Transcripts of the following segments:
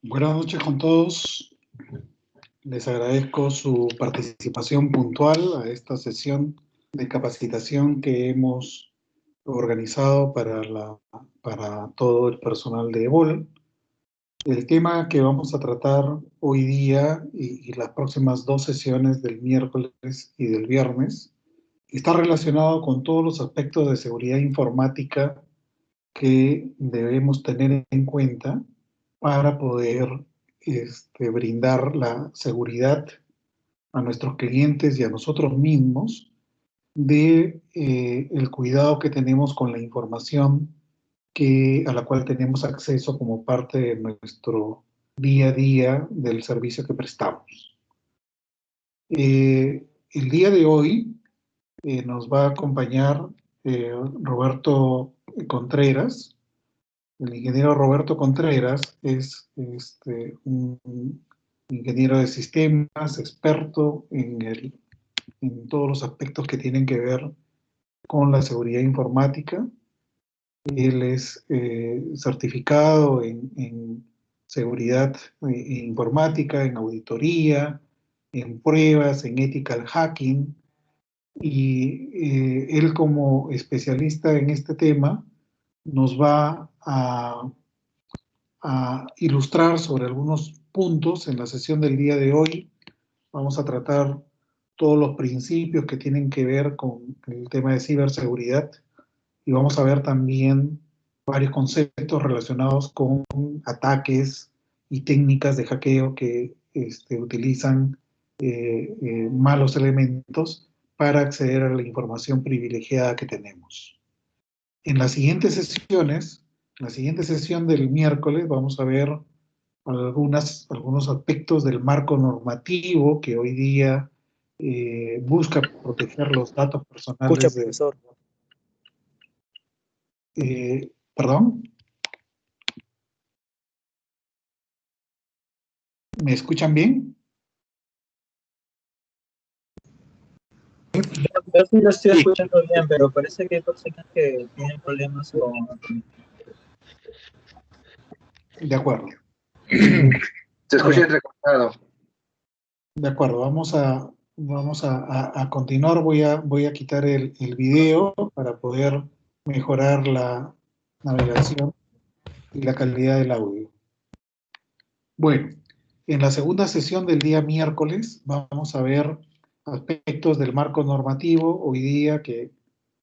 Buenas noches con todos. Les agradezco su participación puntual a esta sesión de capacitación que hemos organizado para todo el personal de EBOL. El tema que vamos a tratar hoy día y las próximas dos sesiones del miércoles y del viernes está relacionado con todos los aspectos de seguridad informática que debemos tener en cuenta para poder brindar la seguridad a nuestros clientes y a nosotros mismos de el cuidado que tenemos con la información a la cual tenemos acceso como parte de nuestro día a día del servicio que prestamos. El día de hoy nos va a acompañar Roberto Contreras. El ingeniero Roberto Contreras es un ingeniero de sistemas, experto en todos los aspectos que tienen que ver con la seguridad informática. Él es certificado en seguridad informática, en auditoría, en pruebas, en ethical hacking, y él como especialista en este tema nos va a ilustrar sobre algunos puntos en la sesión del día de hoy. Vamos a tratar todos los principios que tienen que ver con el tema de ciberseguridad y vamos a ver también varios conceptos relacionados con ataques y técnicas de hackeo que utilizan malos elementos para acceder a la información privilegiada que tenemos. En las siguientes sesiones, en la siguiente sesión del miércoles, vamos a ver algunos aspectos del marco normativo que hoy día busca proteger los datos Escucha, personales de... profesor. ¿Perdón? ¿Me escuchan bien? Yo sí lo estoy escuchando bien, pero parece que hay personas que tienen problemas con... De acuerdo. Se escucha entrecortado. De acuerdo, vamos a continuar. Voy a quitar el video para poder mejorar la navegación y la calidad del audio. Bueno, en la segunda sesión del día miércoles vamos a ver aspectos del marco normativo hoy día que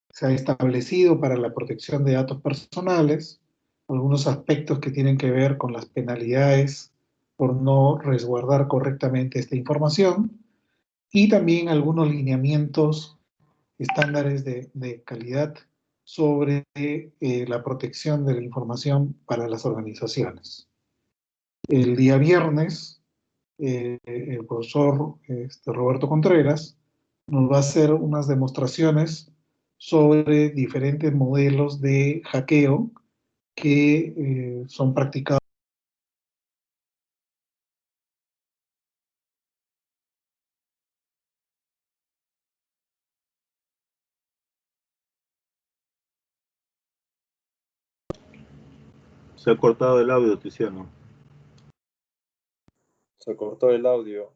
se ha establecido para la protección de datos personales, algunos aspectos que tienen que ver con las penalidades por no resguardar correctamente esta información y también algunos lineamientos, estándares de calidad sobre la protección de la información para las organizaciones. El día viernes, el profesor Roberto Contreras nos va a hacer unas demostraciones sobre diferentes modelos de hackeo que son practicados. Se ha cortado el audio, Tiziano. Se cortó el audio.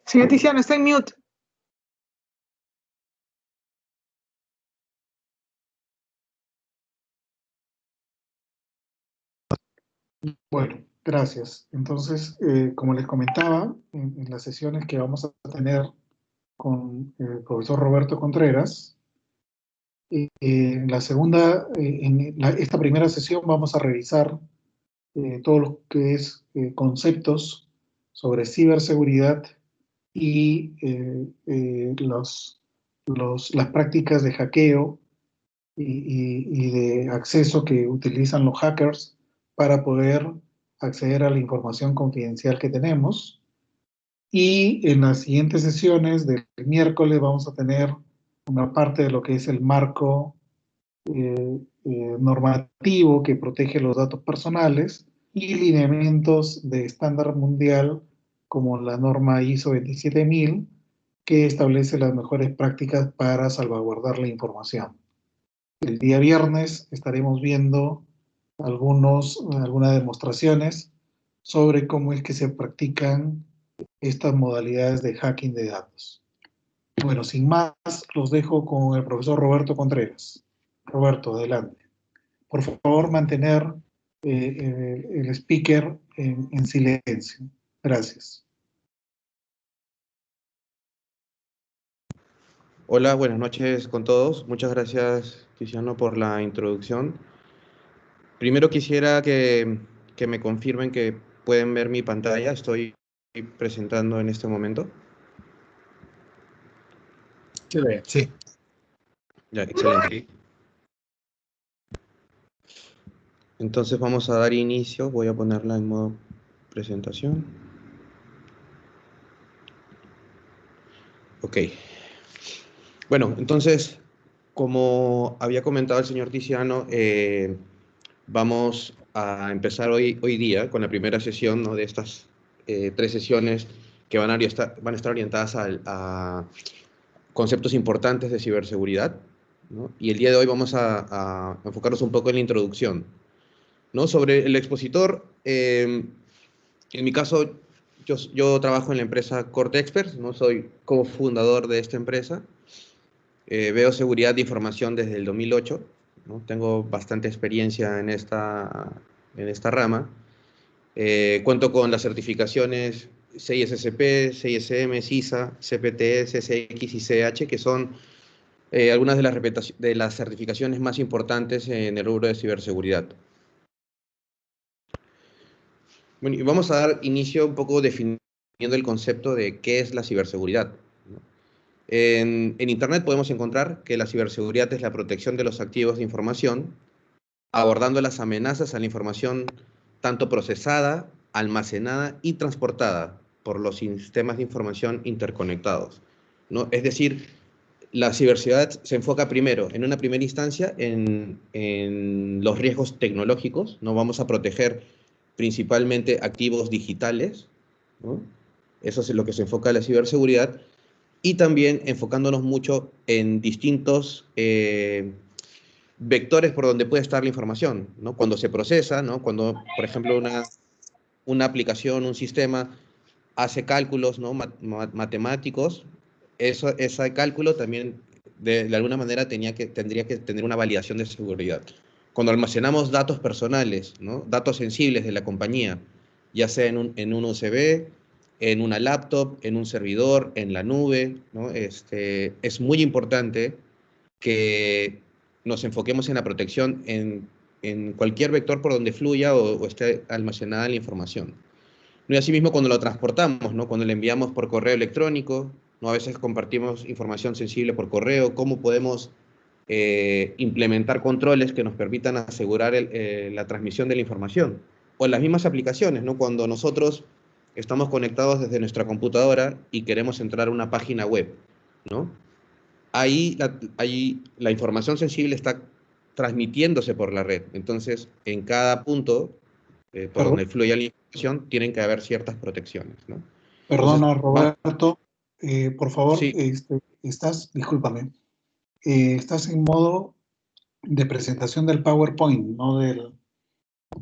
Señor Tiziano, está en mute. Bueno, gracias. Entonces, como les comentaba, en las sesiones que vamos a tener con el profesor Roberto Contreras, en esta primera sesión vamos a revisar todo lo que es conceptos sobre ciberseguridad y las prácticas de hackeo y de acceso que utilizan los hackers para poder acceder a la información confidencial que tenemos. Y en las siguientes sesiones del miércoles vamos a tener una parte de lo que es el marco normativo que protege los datos personales y lineamientos de estándar mundial como la norma ISO 27000, que establece las mejores prácticas para salvaguardar la información. El día viernes estaremos viendo algunas demostraciones sobre cómo es que se practican estas modalidades de hacking de datos. Bueno, sin más, los dejo con el profesor Roberto Contreras. Roberto, adelante. Por favor, mantener el speaker en silencio. Gracias. Hola, buenas noches con todos. Muchas gracias, Tiziano, por la introducción. Primero quisiera que me confirmen que pueden ver mi pantalla. Estoy presentando en este momento. Sí. Ya, excelente. Entonces vamos a dar inicio. Voy a ponerla en modo presentación. Ok. Bueno, entonces, como había comentado el señor Tiziano, vamos a empezar hoy día con la primera sesión, ¿no?, de estas 3 sesiones que van a estar orientadas a conceptos importantes de ciberseguridad, ¿no? Y el día de hoy vamos a enfocarnos un poco en la introducción, ¿no? Sobre el expositor, en mi caso, yo trabajo en la empresa Cortexperts, ¿no? Soy cofundador de esta empresa. Veo seguridad de información desde el 2008, ¿no? Tengo bastante experiencia en esta rama. Cuento con las certificaciones CISSP, CISM, CISA, CPTS, CX y CH, que son algunas de las certificaciones más importantes en el rubro de ciberseguridad. Bueno, y vamos a dar inicio un poco definiendo el concepto de qué es la ciberseguridad, ¿no? En Internet podemos encontrar que la ciberseguridad es la protección de los activos de información, abordando las amenazas a la información tanto procesada, almacenada y transportada por los sistemas de información interconectados, ¿no? Es decir, la ciberseguridad se enfoca primero, en una primera instancia, en los riesgos tecnológicos, ¿no? Vamos a proteger principalmente activos digitales, ¿no? Eso es en lo que se enfoca la ciberseguridad, y también enfocándonos mucho en distintos vectores por donde puede estar la información, ¿no? Cuando se procesa, ¿no? Cuando, por ejemplo, una aplicación, un sistema hace cálculos, ¿no?, matemáticos, ese cálculo también de alguna manera tendría que tener una validación de seguridad. Cuando almacenamos datos personales, ¿no?, datos sensibles de la compañía, ya sea en un USB, en una laptop, en un servidor, en la nube, ¿no? Es muy importante que nos enfoquemos en la protección en cualquier vector por donde fluya o esté almacenada la información. Y asimismo cuando lo transportamos, ¿no?, cuando le enviamos por correo electrónico, ¿no?, a veces compartimos información sensible por correo, cómo podemos implementar controles que nos permitan asegurar la transmisión de la información. O en las mismas aplicaciones, ¿no?, cuando nosotros estamos conectados desde nuestra computadora y queremos entrar a una página web, ¿no? Ahí la información sensible está transmitiéndose por la red. Entonces, en cada punto por donde fluye la información, tienen que haber ciertas protecciones, ¿no? Perdona, Entonces, Roberto, por favor, sí, discúlpame, estás en modo de presentación del PowerPoint, no del...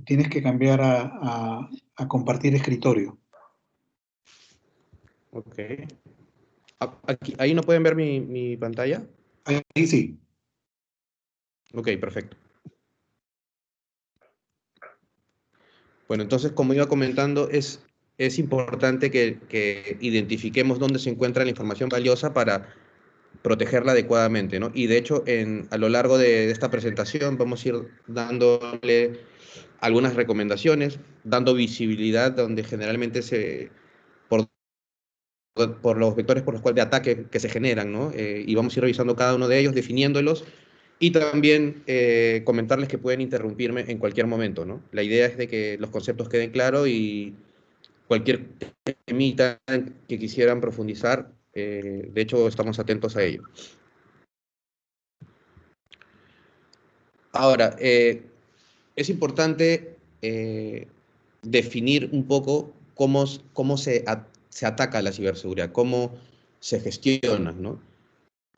Tienes que cambiar a compartir escritorio. ok. Ahí no pueden ver mi pantalla. Ahí sí. Ok, perfecto. Bueno, entonces, como iba comentando, es importante que identifiquemos dónde se encuentra la información valiosa para protegerla adecuadamente, ¿no? Y de hecho, a lo largo de esta presentación vamos a ir dándole algunas recomendaciones, dando visibilidad donde generalmente por los vectores por los cuales de ataque que se generan, ¿no? Y vamos a ir revisando cada uno de ellos, definiéndolos, y también comentarles que pueden interrumpirme en cualquier momento, ¿no? La idea es de que los conceptos queden claros y cualquier temita que quisieran profundizar, de hecho estamos atentos a ello. Ahora, es importante definir un poco cómo se se ataca la ciberseguridad, cómo se gestiona, ¿no?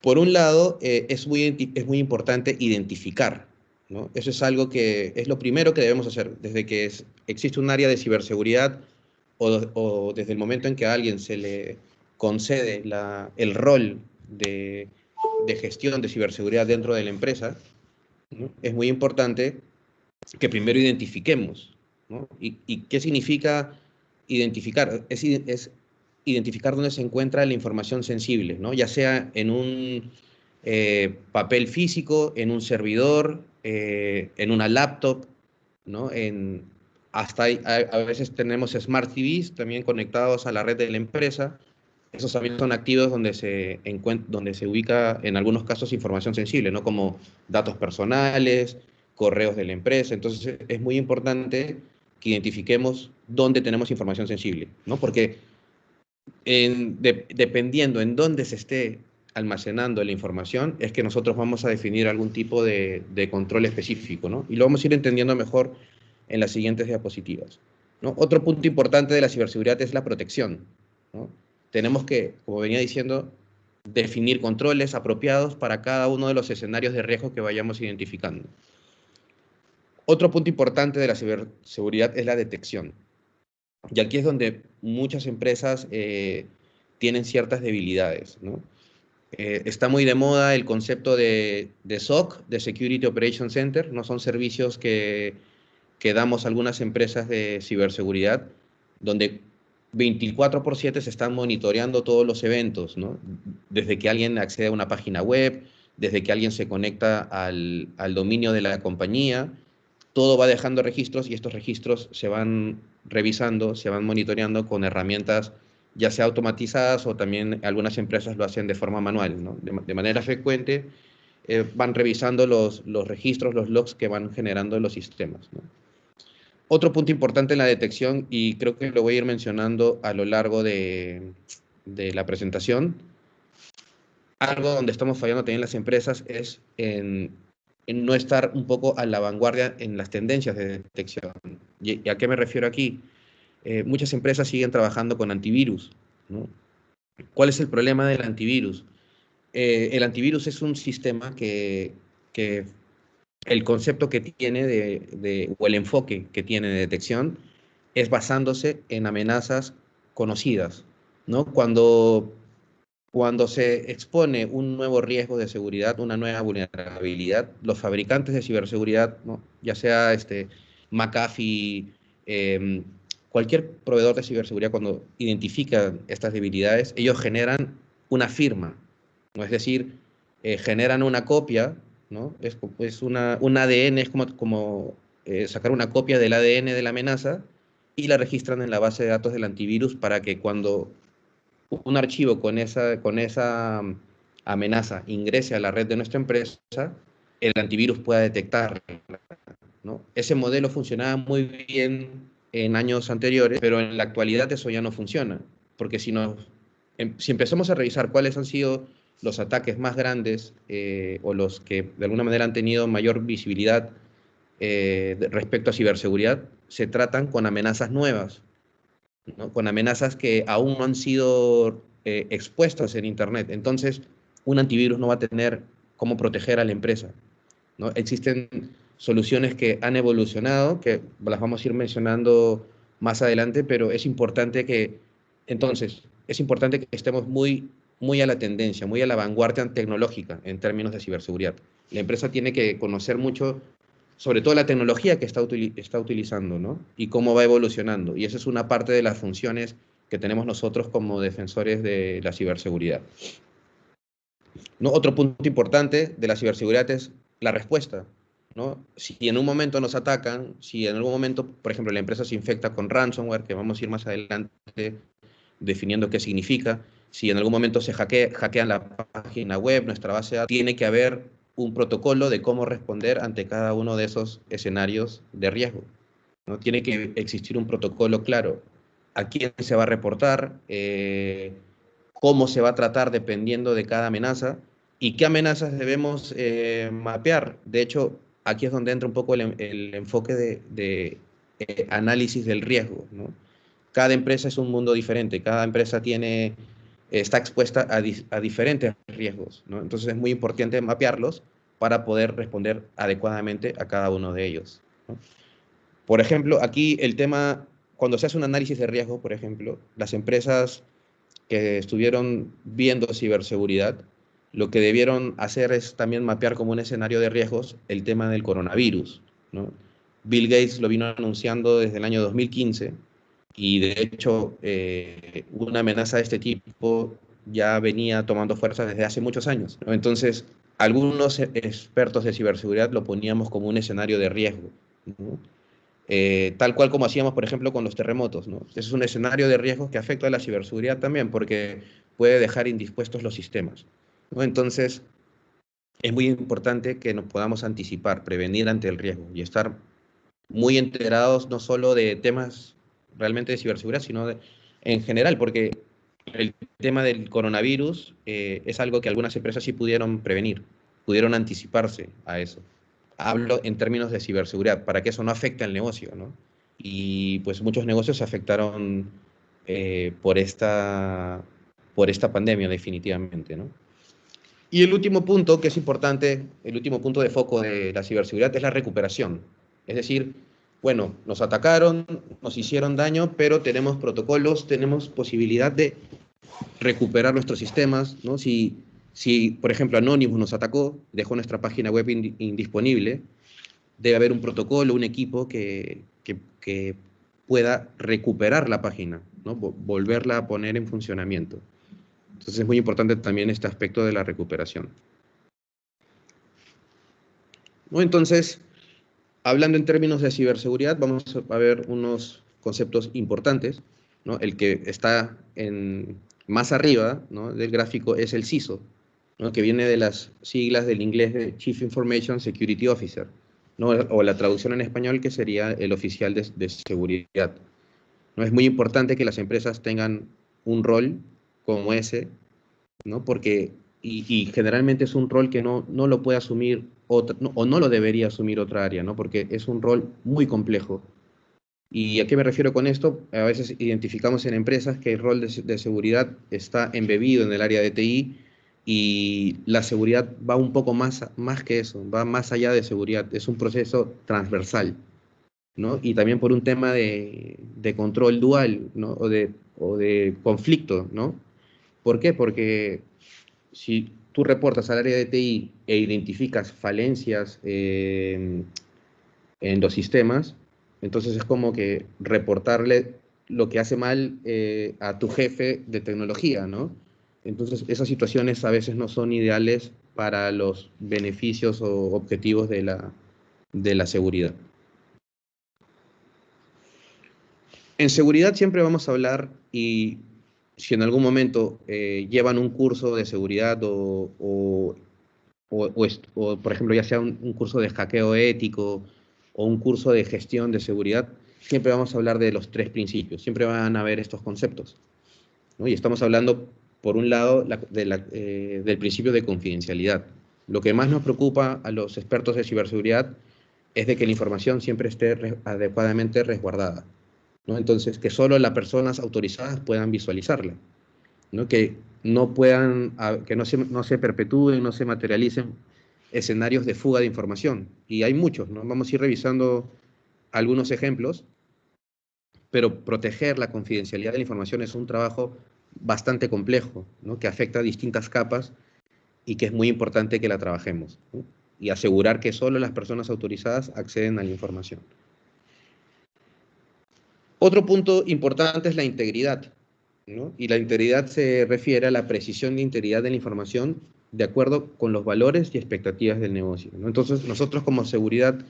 Por un lado, es muy importante identificar, ¿no? Eso es algo que es lo primero que debemos hacer. Desde que existe un área de ciberseguridad o desde el momento en que a alguien se le concede el rol de gestión de ciberseguridad dentro de la empresa, ¿no? Es muy importante que primero identifiquemos, ¿no? ¿Y qué significa identificar? Es identificar dónde se encuentra la información sensible, ¿no? Ya sea en un papel físico, en un servidor, en una laptop, ¿no? A veces tenemos Smart TVs también conectados a la red de la empresa. Esos también son activos donde se ubica, en algunos casos, información sensible, ¿no? Como datos personales, correos de la empresa. Entonces, es muy importante que identifiquemos dónde tenemos información sensible, ¿no? Porque dependiendo en dónde se esté almacenando la información, es que nosotros vamos a definir algún tipo de control específico, ¿no? Y lo vamos a ir entendiendo mejor en las siguientes diapositivas, ¿no? Otro punto importante de la ciberseguridad es la protección, ¿no? Tenemos que, como venía diciendo, definir controles apropiados para cada uno de los escenarios de riesgo que vayamos identificando. Otro punto importante de la ciberseguridad es la detección. Y aquí es donde muchas empresas tienen ciertas debilidades, ¿no? Está muy de moda el concepto de SOC, de Security Operations Center, ¿no? Son servicios que damos algunas empresas de ciberseguridad, donde 24/7 se están monitoreando todos los eventos, ¿no? Desde que alguien accede a una página web, desde que alguien se conecta al dominio de la compañía, todo va dejando registros y estos registros se van revisando, se van monitoreando con herramientas ya sea automatizadas o también algunas empresas lo hacen de forma manual, ¿no? De manera frecuente van revisando los registros, los logs que van generando los sistemas, ¿no? Otro punto importante en la detección, y creo que lo voy a ir mencionando a lo largo de la presentación, algo donde estamos fallando también las empresas es en no estar un poco a la vanguardia en las tendencias de detección. ¿Y a qué me refiero aquí? Muchas empresas siguen trabajando con antivirus, ¿no? ¿Cuál es el problema del antivirus? El antivirus es un sistema que el concepto que tiene o el enfoque que tiene de detección es basándose en amenazas conocidas, ¿no? Cuando se expone un nuevo riesgo de seguridad, una nueva vulnerabilidad, los fabricantes de ciberseguridad, ¿no? Ya sea McAfee, cualquier proveedor de ciberseguridad, cuando identifican estas debilidades, ellos generan una firma, ¿no? Es decir, generan una copia, ¿no? Un ADN, es como sacar una copia del ADN de la amenaza y la registran en la base de datos del antivirus para que cuando un archivo con esa amenaza ingrese a la red de nuestra empresa, el antivirus pueda detectarla, ¿no? Ese modelo funcionaba muy bien en años anteriores, pero en la actualidad eso ya no funciona, porque si empezamos a revisar cuáles han sido los ataques más grandes o los que de alguna manera han tenido mayor visibilidad respecto a ciberseguridad, se tratan con amenazas nuevas, ¿no? Con amenazas que aún no han sido expuestas en Internet. Entonces, un antivirus no va a tener cómo proteger a la empresa, ¿no? Existen soluciones que han evolucionado, que las vamos a ir mencionando más adelante, pero es importante que estemos muy a la tendencia, muy a la vanguardia tecnológica en términos de ciberseguridad. La empresa tiene que conocer mucho sobre todo la tecnología que está utilizando, ¿no? Y cómo va evolucionando. Y esa es una parte de las funciones que tenemos nosotros como defensores de la ciberseguridad, ¿no? Otro punto importante de la ciberseguridad es la respuesta, ¿no? Si en un momento nos atacan, si en algún momento, por ejemplo, la empresa se infecta con ransomware, que vamos a ir más adelante definiendo qué significa, si en algún momento se hackean la página web, nuestra base de datos, tiene que haber un protocolo de cómo responder ante cada uno de esos escenarios de riesgo, ¿no? Tiene que existir un protocolo claro. ¿A quién se va a reportar? ¿Cómo se va a tratar dependiendo de cada amenaza? ¿Y qué amenazas debemos mapear? De hecho, aquí es donde entra un poco el enfoque de análisis del riesgo, ¿no? cada empresa es un mundo diferente, cada empresa está expuesta a diferentes riesgos, ¿no? Entonces es muy importante mapearlos para poder responder adecuadamente a cada uno de ellos, ¿no? Por ejemplo, aquí el tema, cuando se hace un análisis de riesgo, por ejemplo, las empresas que estuvieron viendo ciberseguridad, lo que debieron hacer es también mapear como un escenario de riesgos el tema del coronavirus, ¿no? Bill Gates lo vino anunciando desde el año 2015 y de hecho una amenaza de este tipo ya venía tomando fuerza desde hace muchos años, ¿no? Entonces, algunos expertos de ciberseguridad lo poníamos como un escenario de riesgo, ¿no? Tal cual como hacíamos, por ejemplo, con los terremotos, ¿no? Ese es un escenario de riesgos que afecta a la ciberseguridad también, porque puede dejar indispuestos los sistemas, ¿no? Entonces, es muy importante que nos podamos anticipar, prevenir ante el riesgo y estar muy enterados no solo de temas realmente de ciberseguridad, sino en general, porque el tema del coronavirus es algo que algunas empresas sí pudieron prevenir, pudieron anticiparse a eso. Hablo en términos de ciberseguridad, para que eso no afecte al negocio, ¿no? Y pues muchos negocios se afectaron por esta pandemia definitivamente, ¿no? Y el último punto que es importante, el último punto de foco de la ciberseguridad es la recuperación. Es decir, bueno, nos atacaron, nos hicieron daño, pero tenemos protocolos, tenemos posibilidad de recuperar nuestros sistemas, ¿no? Si, por ejemplo, Anonymous nos atacó, dejó nuestra página web indisponible, debe haber un protocolo, un equipo que pueda recuperar la página, ¿no? Volverla a poner en funcionamiento. Entonces es muy importante también este aspecto de la recuperación, ¿no? Entonces, hablando en términos de ciberseguridad, vamos a ver unos conceptos importantes, ¿no? El que está más arriba, ¿no?, del gráfico es el CISO, ¿no?, que viene de las siglas del inglés de Chief Information Security Officer, ¿no?, o la traducción en español que sería el oficial de seguridad, ¿no? Es muy importante que las empresas tengan un rol como ese, ¿no? Porque, y generalmente es un rol que no lo puede asumir otra, no, o no lo debería asumir otra área, ¿no? Porque es un rol muy complejo. ¿Y a qué me refiero con esto? A veces identificamos en empresas que el rol de seguridad está embebido en el área de TI y la seguridad va un poco más que eso, va más allá de seguridad, es un proceso transversal, ¿no? Y también por un tema de control dual, ¿no? O de conflicto, ¿no? ¿Por qué? Porque si tú reportas al área de TI e identificas falencias en los sistemas, entonces es como que reportarle lo que hace mal a tu jefe de tecnología, ¿no? Entonces esas situaciones a veces no son ideales para los beneficios o objetivos de la seguridad. En seguridad siempre vamos a hablar, y si en algún momento llevan un curso de seguridad o, por ejemplo, ya sea un curso de hackeo ético o un curso de gestión de seguridad, siempre vamos a hablar de los tres principios, siempre van a haber estos conceptos, ¿no? Y estamos hablando, por un lado, del principio de confidencialidad. Lo que más nos preocupa a los expertos de ciberseguridad es de que la información siempre esté adecuadamente resguardada, ¿no? Entonces, que solo las personas autorizadas puedan visualizarla, ¿no? Que no se perpetúen, no se materialicen escenarios de fuga de información. Y hay muchos, ¿no? Vamos a ir revisando algunos ejemplos, pero proteger la confidencialidad de la información es un trabajo bastante complejo, ¿no?, que afecta a distintas capas y que es muy importante que la trabajemos, ¿no? Y asegurar que solo las personas autorizadas acceden a la información. Otro punto importante es la integridad, ¿no? Y la integridad se refiere a la precisión de integridad de la información de acuerdo con los valores y expectativas del negocio, ¿no? Entonces, nosotros como seguridad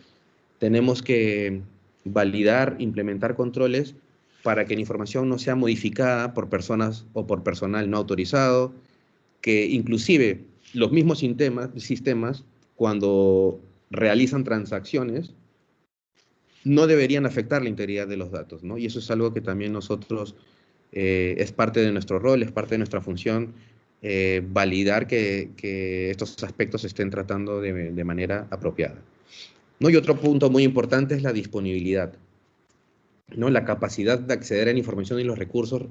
tenemos que validar, implementar controles para que la información no sea modificada por personas o por personal no autorizado, que inclusive los mismos sistemas cuando realizan transacciones, no deberían afectar la integridad de los datos, ¿no? Y eso es algo que también nosotros, es parte de nuestro rol, es parte de nuestra función, validar que estos aspectos se estén tratando de manera apropiada, ¿no? Y otro punto muy importante es la disponibilidad, ¿no? La capacidad de acceder a la información y los recursos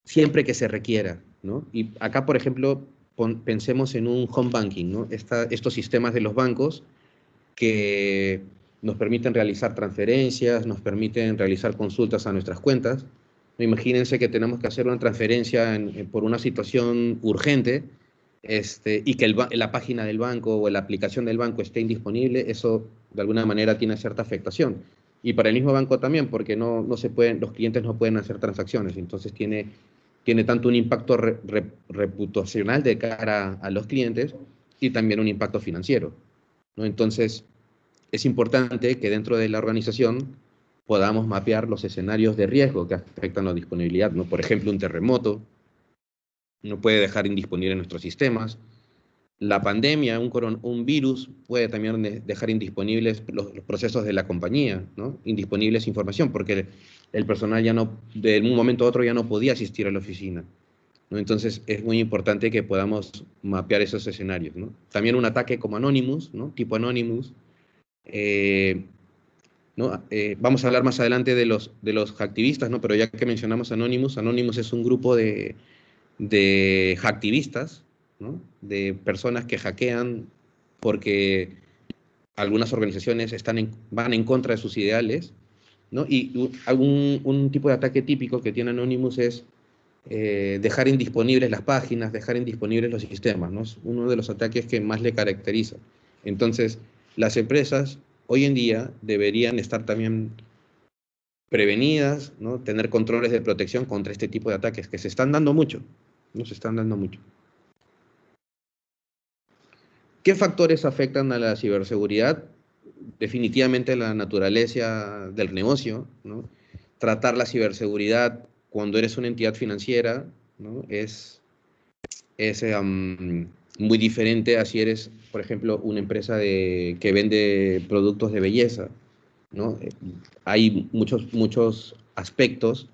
siempre que se requiera, ¿no? Y acá, por ejemplo, pensemos en un home banking, ¿no? Estos sistemas de los bancos que nos permiten realizar transferencias, nos permiten realizar consultas a nuestras cuentas. Imagínense que tenemos que hacer una transferencia por una situación urgente, y que la página del banco o la aplicación del banco esté indisponible, eso de alguna manera tiene cierta afectación. Y para el mismo banco también, porque no se pueden, los clientes no pueden hacer transacciones, entonces tiene tanto un impacto reputacional de cara a los clientes y también un impacto financiero, ¿no? Entonces, es importante que dentro de la organización podamos mapear los escenarios de riesgo que afectan la disponibilidad, ¿no? Por ejemplo, un terremoto no puede dejar indisponible nuestros sistemas. La pandemia, un virus, puede también dejar indisponibles los procesos de la compañía, ¿no? Indisponibles información, porque el personal ya no, de un momento a otro ya no podía asistir a la oficina, ¿no? Entonces, es muy importante que podamos mapear esos escenarios, ¿no? También un ataque como Anonymous, ¿no? Tipo Anonymous, ¿no? Vamos a hablar más adelante de los hacktivistas, ¿no? Pero ya que mencionamos Anonymous, Anonymous es un grupo de hacktivistas, ¿no? De personas que hackean porque algunas organizaciones van en contra de sus ideales, ¿no? Y un tipo de ataque típico que tiene Anonymous es dejar indisponibles las páginas, dejar indisponibles los sistemas, ¿no? Es uno de los ataques que más le caracteriza. Entonces, las empresas hoy en día deberían estar también prevenidas, ¿no? Tener controles de protección contra este tipo de ataques que se están dando mucho, ¿no? Se están dando mucho. ¿Qué factores afectan a la ciberseguridad? Definitivamente la naturaleza del negocio, ¿no? Tratar la ciberseguridad cuando eres una entidad financiera, ¿no? Es muy diferente a si eres, por ejemplo, una empresa que vende productos de belleza, ¿no? Hay muchos aspectos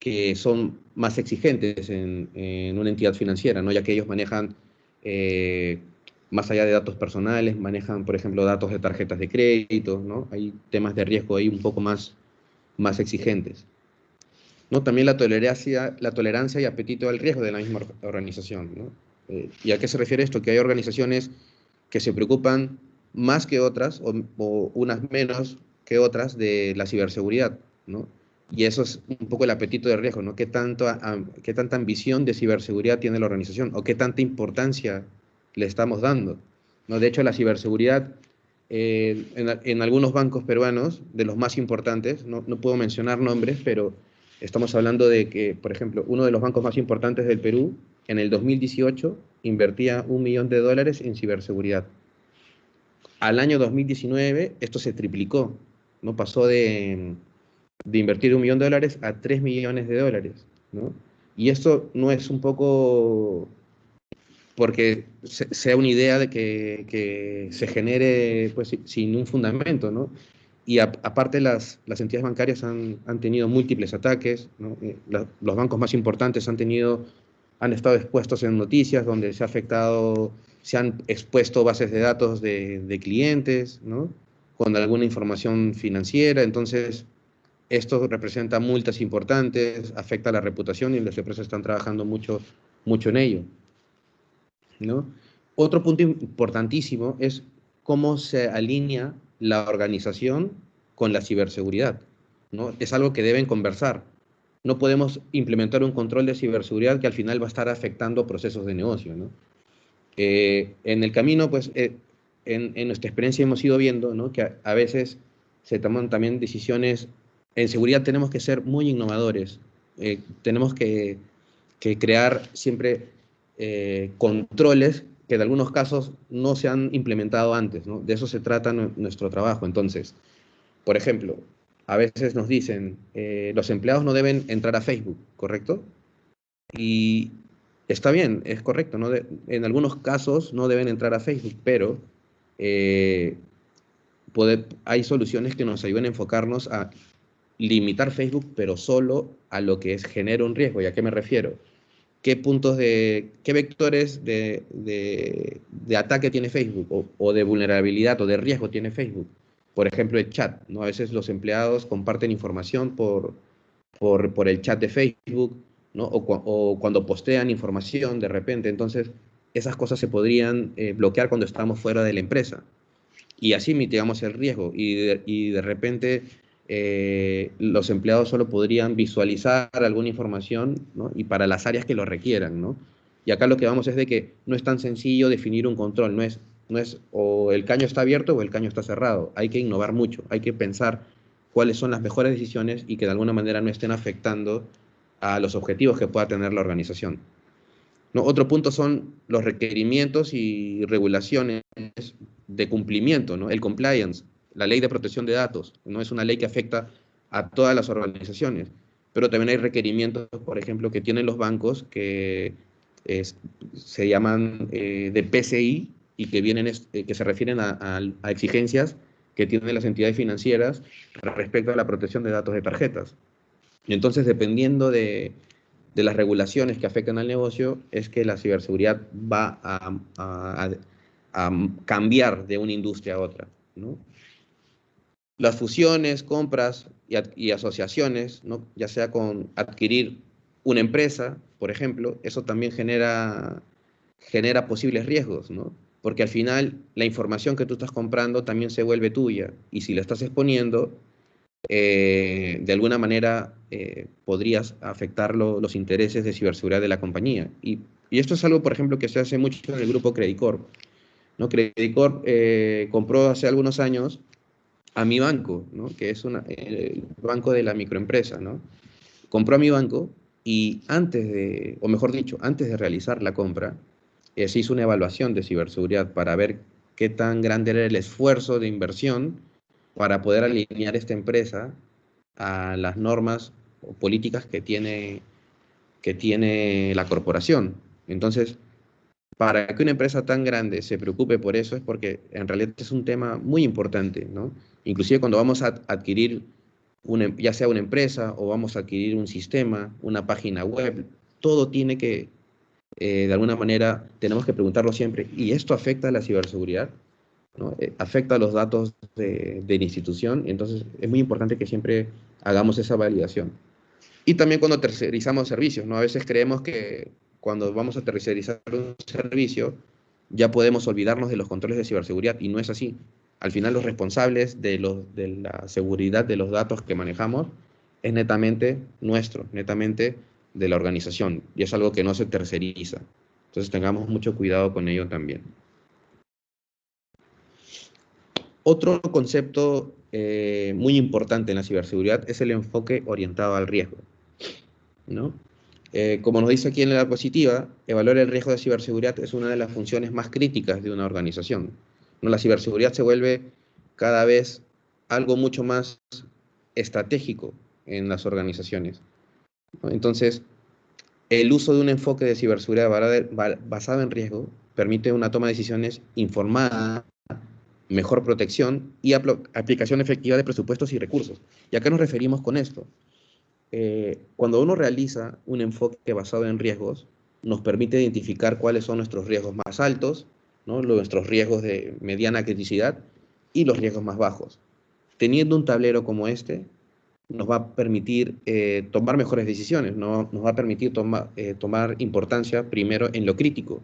que son más exigentes en una entidad financiera, ¿no? Ya que ellos manejan, más allá de datos personales, manejan, por ejemplo, datos de tarjetas de crédito, ¿no? Hay temas de riesgo ahí un poco más exigentes, ¿no? También la tolerancia y apetito al riesgo de la misma organización, ¿no? ¿Y a qué se refiere esto? Que hay organizaciones que se preocupan más que otras, o unas menos que otras, de la ciberseguridad, ¿no? Y eso es un poco el apetito de riesgo, ¿no? ¿Qué tanta ambición de ciberseguridad tiene la organización? ¿O qué tanta importancia le estamos dando? ¿No? De hecho, la ciberseguridad, en algunos bancos peruanos, de los más importantes, no puedo mencionar nombres, pero estamos hablando de que, por ejemplo, uno de los bancos más importantes del Perú, en el 2018, invertía $1 millón en ciberseguridad. Al año 2019, esto se triplicó, ¿no? Pasó de invertir $1 millón a $3 millones, ¿no? Y esto no es un poco porque sea una idea de que se genere, pues, sin un fundamento, ¿no? Y aparte las entidades bancarias han tenido múltiples ataques, ¿no? Los bancos más importantes han estado expuestos en noticias donde se han expuesto bases de datos de clientes, ¿no? Con alguna información financiera. Entonces, esto representa multas importantes, afecta la reputación y las empresas están trabajando mucho en ello, ¿no? Otro punto importantísimo es cómo se alinea la organización con la ciberseguridad, ¿no? Es algo que deben conversar. No podemos implementar un control de ciberseguridad que al final va a estar afectando procesos de negocio, ¿no? En el camino, pues, en nuestra experiencia hemos ido viendo, ¿no? Que a veces se toman también decisiones. En seguridad tenemos que ser muy innovadores. Tenemos que crear siempre controles que en algunos casos no se han implementado antes, ¿no? De eso se trata nuestro trabajo. Entonces, por ejemplo, a veces nos dicen, los empleados no deben entrar a Facebook, ¿correcto? Y está bien, es correcto, ¿no? En algunos casos no deben entrar a Facebook, pero eh, hay soluciones que nos ayudan a enfocarnos a limitar Facebook, pero solo a lo que genera un riesgo. ¿Y a qué me refiero? ¿Qué vectores de ataque tiene Facebook, o de vulnerabilidad o de riesgo tiene Facebook? por ejemplo, el chat, ¿no? A veces los empleados comparten información por el chat de Facebook, ¿no? O cuando postean información de repente. Entonces, esas cosas se podrían bloquear cuando estamos fuera de la empresa. Y así mitigamos el riesgo. Y de repente los empleados solo podrían visualizar alguna información, ¿no? Y para las áreas que lo requieran, ¿no? Y acá lo que vamos es de que no es tan sencillo definir un control, no es o el caño está abierto o el caño está cerrado. Hay que innovar mucho, hay que pensar cuáles son las mejores decisiones y que de alguna manera no estén afectando a los objetivos que pueda tener la organización, ¿no? Otro punto son los requerimientos y regulaciones de cumplimiento, ¿no? El compliance, la ley de protección de datos, no es una ley que afecta a todas las organizaciones, pero también hay requerimientos, por ejemplo, que tienen los bancos que se llaman de PCI y que, que se refieren a exigencias que tienen las entidades financieras respecto a la protección de datos de tarjetas. Y entonces, dependiendo de las regulaciones que afectan al negocio, es que la ciberseguridad va a cambiar de una industria a otra, ¿no? Las fusiones, compras y asociaciones, ¿no? Ya sea con adquirir una empresa, por ejemplo, eso también genera posibles riesgos, ¿no? Porque al final la información que tú estás comprando también se vuelve tuya, y si la estás exponiendo, de alguna manera podrías afectar los intereses de ciberseguridad de la compañía. Y esto es algo, por ejemplo, que se hace mucho en el grupo Credit Corp, ¿no? Credit Corp compró hace algunos años a Mi Banco, ¿no? Que es el banco de la microempresa, ¿no? Compró a Mi Banco y o mejor dicho, antes de realizar la compra, se hizo una evaluación de ciberseguridad para ver qué tan grande era el esfuerzo de inversión para poder alinear esta empresa a las normas o políticas que tiene la corporación. Entonces, para que una empresa tan grande se preocupe por eso es porque en realidad es un tema muy importante, ¿no? Inclusive cuando vamos a adquirir ya sea una empresa o vamos a adquirir un sistema, una página web, todo tiene que, de alguna manera, tenemos que preguntarlo siempre, ¿y esto afecta a la ciberseguridad? ¿No? Afecta a los datos de la institución, entonces es muy importante que siempre hagamos esa validación. Y también cuando tercerizamos servicios, ¿no? A veces creemos que cuando vamos a tercerizar un servicio ya podemos olvidarnos de los controles de ciberseguridad, y no es así. Al final los responsables de la seguridad de los datos que manejamos es netamente nuestro, netamente de la organización, y es algo que no se terceriza. Entonces tengamos mucho cuidado con ello también. Otro concepto muy importante en la ciberseguridad es el enfoque orientado al riesgo, ¿no? Como nos dice aquí en la diapositiva, evaluar el riesgo de ciberseguridad es una de las funciones más críticas de una organización, ¿no? La ciberseguridad se vuelve cada vez algo mucho más estratégico en las organizaciones, ¿no? Entonces, el uso de un enfoque de ciberseguridad basado en riesgo permite una toma de decisiones informada, mejor protección y aplicación efectiva de presupuestos y recursos. ¿Y a qué nos referimos con esto? Cuando uno realiza un enfoque basado en riesgos, nos permite identificar cuáles son nuestros riesgos más altos, ¿no? Nuestros riesgos de mediana criticidad y los riesgos más bajos. Teniendo un tablero como este, nos va a permitir tomar mejores decisiones, ¿no? Nos va a permitir tomar importancia primero en lo crítico,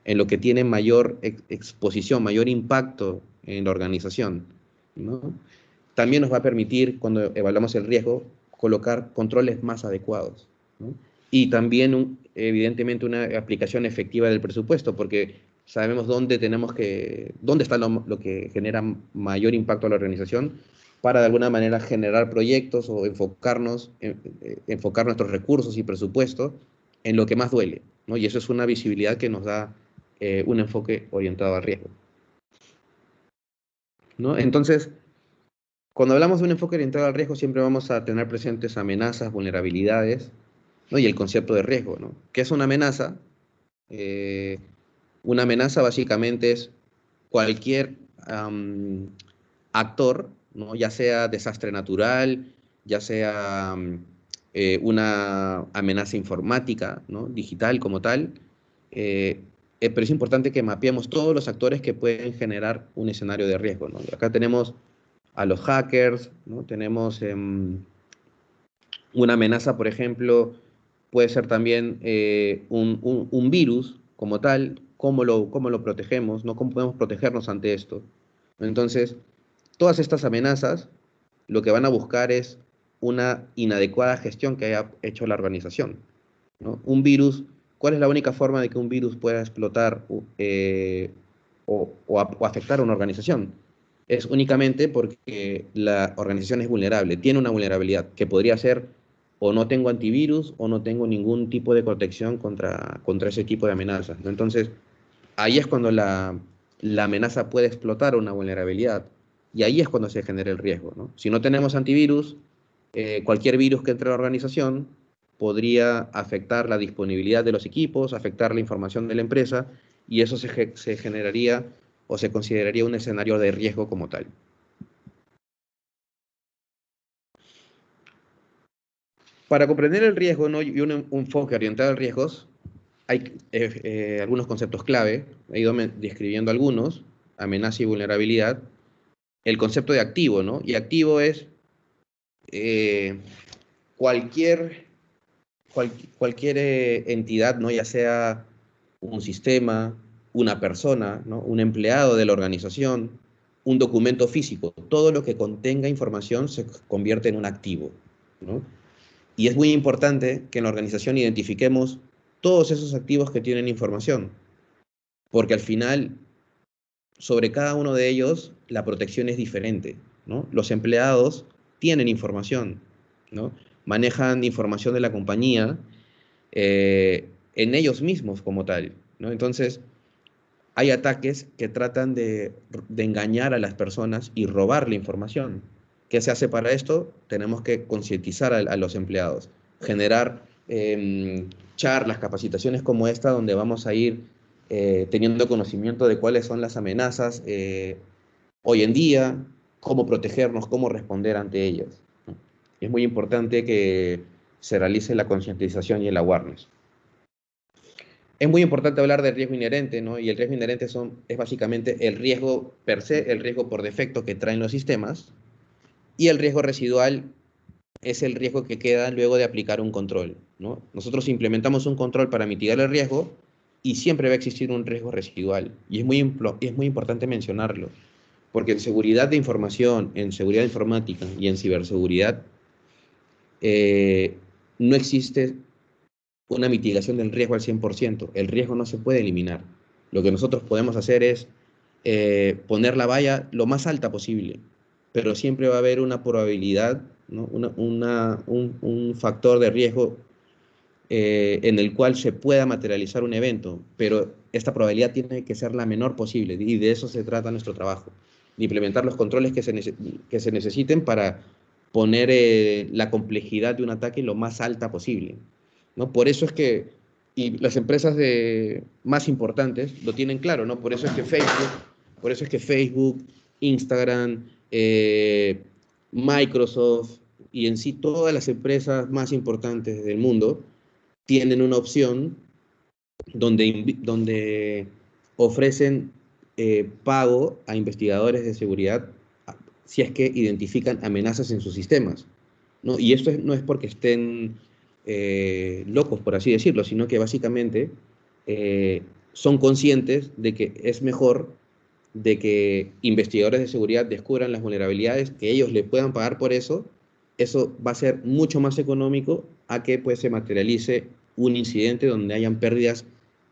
en lo que tiene mayor exposición, mayor impacto en la organización, ¿no? También nos va a permitir, cuando evaluamos el riesgo, colocar controles más adecuados, ¿no? Y también, evidentemente, una aplicación efectiva del presupuesto, porque sabemos dónde está lo que genera mayor impacto a la organización, para de alguna manera generar proyectos o enfocar nuestros recursos y presupuestos en lo que más duele, ¿no? Y eso es una visibilidad que nos da un enfoque orientado al riesgo, ¿no? Entonces, cuando hablamos de un enfoque orientado al riesgo, siempre vamos a tener presentes amenazas, vulnerabilidades, ¿no? Y el concepto de riesgo, ¿no? ¿Qué es una amenaza? Una amenaza básicamente es cualquier actor, ¿no? Ya sea desastre natural, ya sea una amenaza informática, ¿no? Digital como tal, pero es importante que mapeemos todos los actores que pueden generar un escenario de riesgo, ¿no? Acá tenemos a los hackers, ¿no? Tenemos una amenaza, por ejemplo, puede ser también un virus como tal, cómo lo protegemos, ¿no? ¿Cómo podemos protegernos ante esto? Entonces, todas estas amenazas lo que van a buscar es una inadecuada gestión que haya hecho la organización, ¿no? Un virus, ¿cuál es la única forma de que un virus pueda explotar o afectar a una organización? Es únicamente porque la organización es vulnerable, tiene una vulnerabilidad que podría ser o no tengo antivirus o no tengo ningún tipo de protección contra ese tipo de amenazas, ¿no? Entonces, ahí es cuando la amenaza puede explotar una vulnerabilidad y ahí es cuando se genera el riesgo, ¿no? Si no tenemos antivirus, cualquier virus que entre a la organización podría afectar la disponibilidad de los equipos, afectar la información de la empresa y eso se generaría o se consideraría un escenario de riesgo como tal. Para comprender el riesgo, ¿no? Y un enfoque orientado a riesgos, hay algunos conceptos clave, he ido describiendo algunos, amenaza y vulnerabilidad, el concepto de activo, ¿no? Y activo es eh, cualquier, cualquier entidad, ¿no? Ya sea un sistema, una persona, ¿no? Un empleado de la organización, un documento físico, todo lo que contenga información se convierte en un activo, ¿no? Y es muy importante que en la organización identifiquemos todos esos activos que tienen información, porque al final, sobre cada uno de ellos, la protección es diferente, ¿no? Los empleados tienen información, ¿no? Manejan información de la compañía en ellos mismos como tal, ¿no? Entonces, hay ataques que tratan de engañar a las personas y robar la información. ¿Qué se hace para esto? Tenemos que concientizar a los empleados, generar charlas, capacitaciones como esta, donde vamos a ir teniendo conocimiento de cuáles son las amenazas hoy en día, cómo protegernos, cómo responder ante ellas, ¿no? Es muy importante que se realice la concientización y el awareness. Es muy importante hablar del riesgo inherente, ¿no? Y el riesgo inherente es básicamente el riesgo per se, el riesgo por defecto que traen los sistemas, y el riesgo residual es el riesgo que queda luego de aplicar un control, ¿no? Nosotros implementamos un control para mitigar el riesgo y siempre va a existir un riesgo residual. Y es muy importante mencionarlo, porque en seguridad de información, en seguridad informática y en ciberseguridad no existe una mitigación del riesgo al 100%. El riesgo no se puede eliminar. Lo que nosotros podemos hacer es poner la valla lo más alta posible, pero siempre va a haber una probabilidad, ¿no? Un factor de riesgo en el cual se pueda materializar un evento, pero esta probabilidad tiene que ser la menor posible y de eso se trata nuestro trabajo, de implementar los controles que se necesiten para poner la complejidad de un ataque lo más alta posible, ¿no? Por eso es que, y las empresas más importantes lo tienen claro, ¿no? Por eso es que Facebook, Instagram, Microsoft y en sí todas las empresas más importantes del mundo tienen una opción donde ofrecen pago a investigadores de seguridad si es que identifican amenazas en sus sistemas, ¿no? Y esto no es porque estén locos, por así decirlo, sino que básicamente son conscientes de que es mejor de que investigadores de seguridad descubran las vulnerabilidades, que ellos le puedan pagar por eso. Eso va a ser mucho más económico a que pues, se materialice un incidente donde hayan pérdidas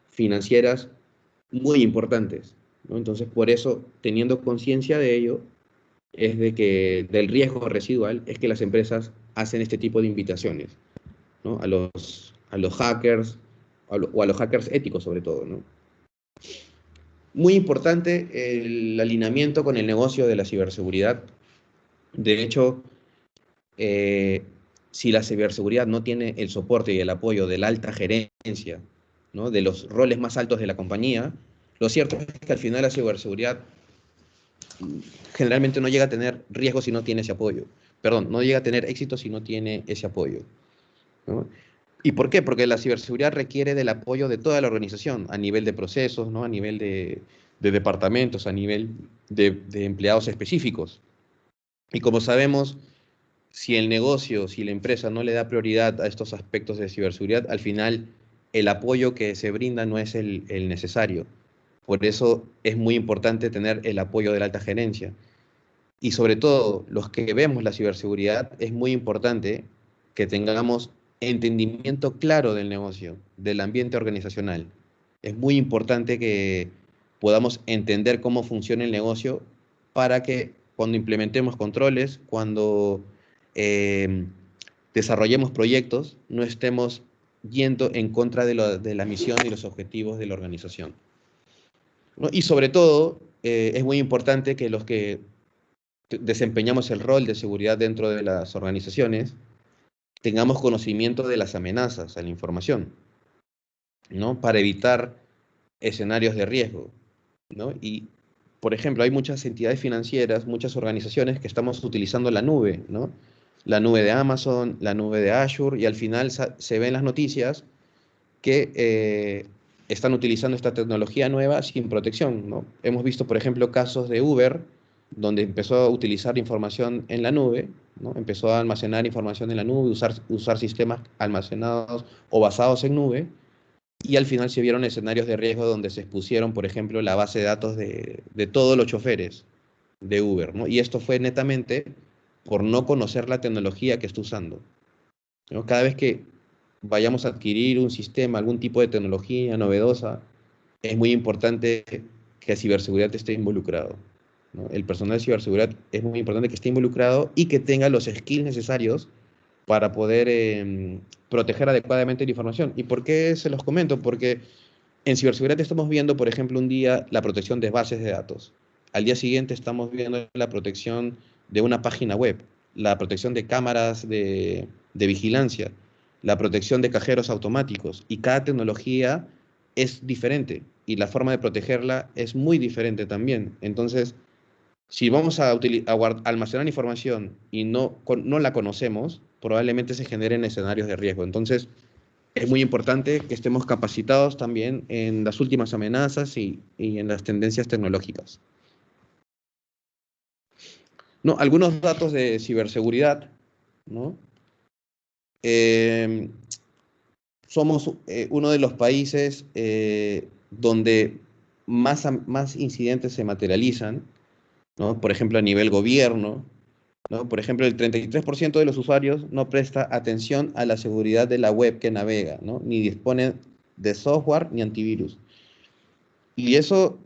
financieras muy importantes, ¿no? Entonces, por eso, teniendo conciencia de ello, es de que del riesgo residual, es que las empresas hacen este tipo de invitaciones, ¿no? A los hackers, o a los hackers éticos sobre todo, ¿no? Muy importante el alineamiento con el negocio de la ciberseguridad. De hecho, si la ciberseguridad no tiene el soporte y el apoyo de la alta gerencia, ¿no? De los roles más altos de la compañía, lo cierto es que al final la ciberseguridad generalmente no llega a tener riesgo si no tiene ese apoyo. Perdón, no llega a tener éxito si no tiene ese apoyo, ¿no? ¿Y por qué? Porque la ciberseguridad requiere del apoyo de toda la organización, a nivel de procesos, ¿no? A nivel de departamentos, a nivel de empleados específicos. Y como sabemos, si el negocio, si la empresa no le da prioridad a estos aspectos de ciberseguridad, al final el apoyo que se brinda no es el necesario. Por eso es muy importante tener el apoyo de la alta gerencia. Y sobre todo, los que vemos la ciberseguridad, es muy importante que tengamos entendimiento claro del negocio, del ambiente organizacional. Es muy importante que podamos entender cómo funciona el negocio para que cuando implementemos controles, cuando eh, desarrollemos proyectos, no estemos yendo en contra de la misión y los objetivos de la organización, ¿no? Y sobre todo, es muy importante que los que desempeñamos el rol de seguridad dentro de las organizaciones, tengamos conocimiento de las amenazas a la información, ¿no? Para evitar escenarios de riesgo, ¿no? Y, por ejemplo, hay muchas entidades financieras, muchas organizaciones que estamos utilizando la nube, ¿no? La nube de Amazon, la nube de Azure, y al final se ven las noticias que están utilizando esta tecnología nueva sin protección, ¿no? Hemos visto, por ejemplo, casos de Uber, donde empezó a utilizar información en la nube, ¿no? Empezó a almacenar información en la nube, usar sistemas almacenados o basados en nube, y al final se vieron escenarios de riesgo donde se expusieron, por ejemplo, la base de datos de todos los choferes de Uber, ¿no? Y esto fue netamente por no conocer la tecnología que está usando, ¿no? Cada vez que vayamos a adquirir un sistema, algún tipo de tecnología novedosa, es muy importante que ciberseguridad esté involucrado, ¿no? El personal de ciberseguridad es muy importante que esté involucrado y que tenga los skills necesarios para poder proteger adecuadamente la información. ¿Y por qué se los comento? Porque en ciberseguridad estamos viendo, por ejemplo, un día la protección de bases de datos. Al día siguiente estamos viendo la protección de una página web, la protección de cámaras de vigilancia, la protección de cajeros automáticos. Y cada tecnología es diferente y la forma de protegerla es muy diferente también. Entonces, si vamos a almacenar información y no la conocemos, probablemente se generen escenarios de riesgo. Entonces, es muy importante que estemos capacitados también en las últimas amenazas y en las tendencias tecnológicas. No, algunos datos de ciberseguridad, ¿no? Somos uno de los países donde más incidentes se materializan, ¿no? Por ejemplo, a nivel gobierno, ¿no? Por ejemplo, el 33% de los usuarios no presta atención a la seguridad de la web que navega, ¿no? Ni dispone de software ni antivirus. Y eso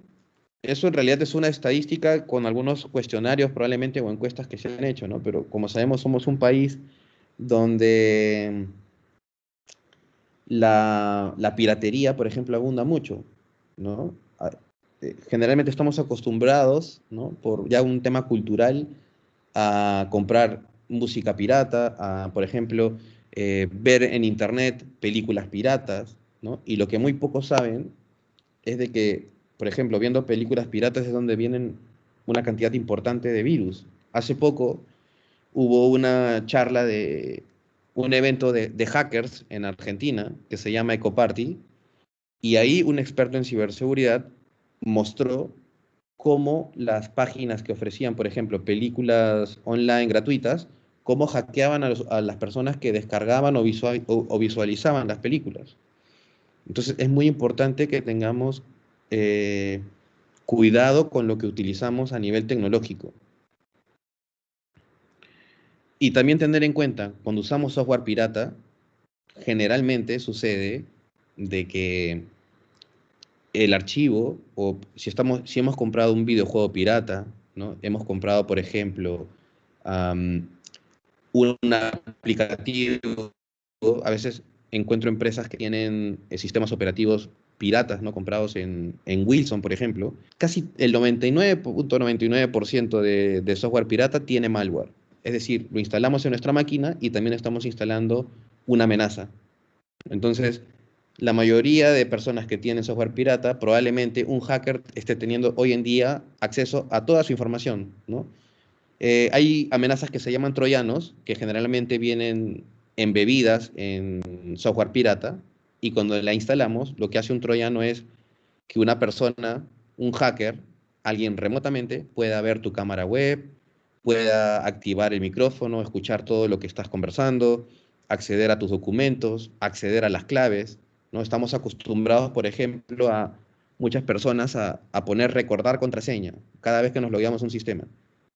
en realidad es una estadística con algunos cuestionarios probablemente o encuestas que se han hecho, ¿no? Pero como sabemos, somos un país donde la piratería, por ejemplo, abunda mucho, ¿no? Generalmente estamos acostumbrados, ¿no? Por ya un tema cultural, a comprar música pirata, a, por ejemplo, ver en internet películas piratas, ¿no? Y lo que muy pocos saben es de que, por ejemplo, viendo películas piratas es donde vienen una cantidad importante de virus. Hace poco hubo una charla de un evento de hackers en Argentina que se llama Ecoparty, y ahí un experto en ciberseguridad mostró cómo las páginas que ofrecían, por ejemplo, películas online gratuitas, cómo hackeaban a las personas que descargaban o visualizaban las películas. Entonces es muy importante que tengamos eh, cuidado con lo que utilizamos a nivel tecnológico. Y también tener en cuenta, cuando usamos software pirata, generalmente sucede de que el archivo, o si hemos comprado un videojuego pirata, ¿no? Hemos comprado, por ejemplo, un aplicativo, a veces encuentro empresas que tienen sistemas operativos piratas, ¿no? Comprados en Wilson, por ejemplo. Casi el 99.99% de software pirata tiene malware. Es decir, lo instalamos en nuestra máquina y también estamos instalando una amenaza. Entonces, la mayoría de personas que tienen software pirata, probablemente un hacker esté teniendo hoy en día acceso a toda su información, ¿no? Hay amenazas que se llaman troyanos, que generalmente vienen embebidas en software pirata, y cuando la instalamos, lo que hace un troyano es que una persona, un hacker, alguien remotamente, pueda ver tu cámara web, pueda activar el micrófono, escuchar todo lo que estás conversando, acceder a tus documentos, acceder a las claves, ¿no? Estamos acostumbrados, por ejemplo, a muchas personas a poner recordar contraseña cada vez que nos logueamos a un sistema.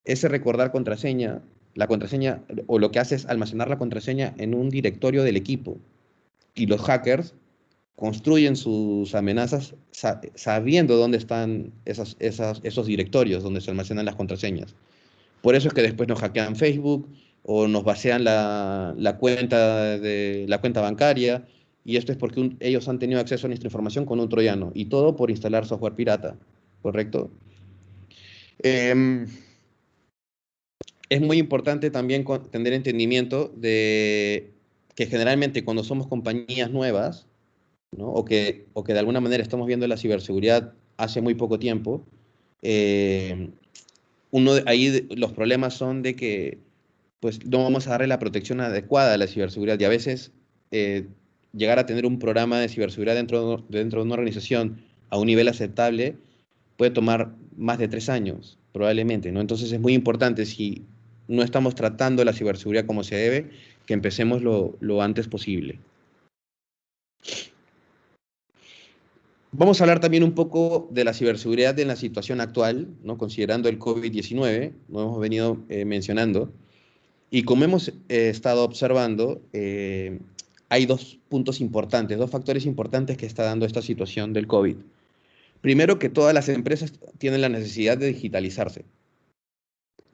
Ese recordar contraseña, la contraseña, o lo que hace es almacenar la contraseña en un directorio del equipo. Y los hackers construyen sus amenazas sabiendo dónde están esos directorios donde se almacenan las contraseñas. Por eso es que después nos hackean Facebook o nos vacían la cuenta bancaria, y esto es porque ellos han tenido acceso a nuestra información con un troyano, y todo por instalar software pirata, ¿correcto? Es muy importante también tener entendimiento de que generalmente cuando somos compañías nuevas, ¿no? o que de alguna manera estamos viendo la ciberseguridad hace muy poco tiempo, los problemas son de que pues no vamos a darle la protección adecuada a la ciberseguridad, y a veces llegar a tener un programa de ciberseguridad dentro de una organización a un nivel aceptable puede tomar más de 3 años, probablemente, ¿no? Entonces es muy importante, si no estamos tratando la ciberseguridad como se debe, que empecemos lo antes posible. Vamos a hablar también un poco de la ciberseguridad en la situación actual, ¿no? Considerando el COVID-19, lo hemos venido mencionando, y como hemos estado observando, hay dos puntos importantes, dos factores importantes que está dando esta situación del COVID. Primero, que todas las empresas tienen la necesidad de digitalizarse.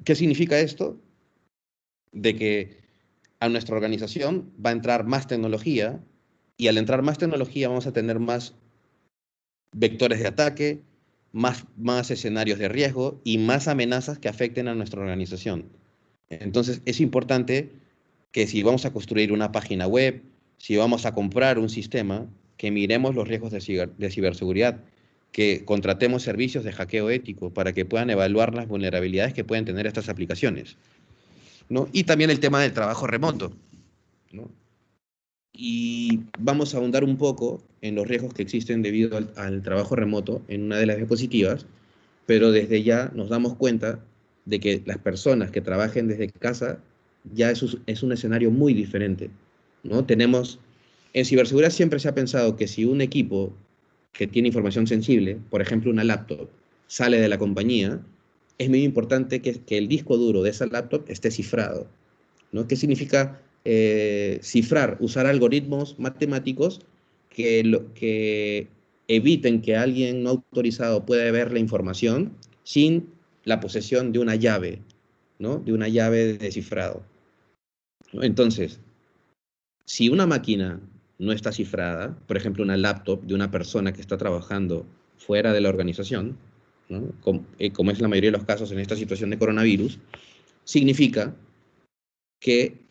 ¿Qué significa esto? De que a nuestra organización va a entrar más tecnología, y al entrar más tecnología vamos a tener más vectores de ataque, más escenarios de riesgo y más amenazas que afecten a nuestra organización. Entonces es importante que si vamos a construir una página web, si vamos a comprar un sistema, que miremos los riesgos de ciberseguridad, que contratemos servicios de hackeo ético para que puedan evaluar las vulnerabilidades que pueden tener estas aplicaciones, ¿no? Y también el tema del trabajo remoto, ¿no? Y vamos a ahondar un poco en los riesgos que existen debido al trabajo remoto en una de las diapositivas, pero desde ya nos damos cuenta de que las personas que trabajen desde casa ya es un escenario muy diferente, ¿no? En ciberseguridad siempre se ha pensado que si un equipo que tiene información sensible, por ejemplo una laptop, sale de la compañía, es muy importante que el disco duro de esa laptop esté cifrado, ¿no? ¿Qué significa cifrar? Usar algoritmos matemáticos que eviten que alguien no autorizado pueda ver la información sin la posesión de una llave, ¿no? De una llave de cifrado, ¿no? Entonces, si una máquina no está cifrada, por ejemplo una laptop de una persona que está trabajando fuera de la organización, ¿no? Como es la mayoría de los casos en esta situación de coronavirus, significa que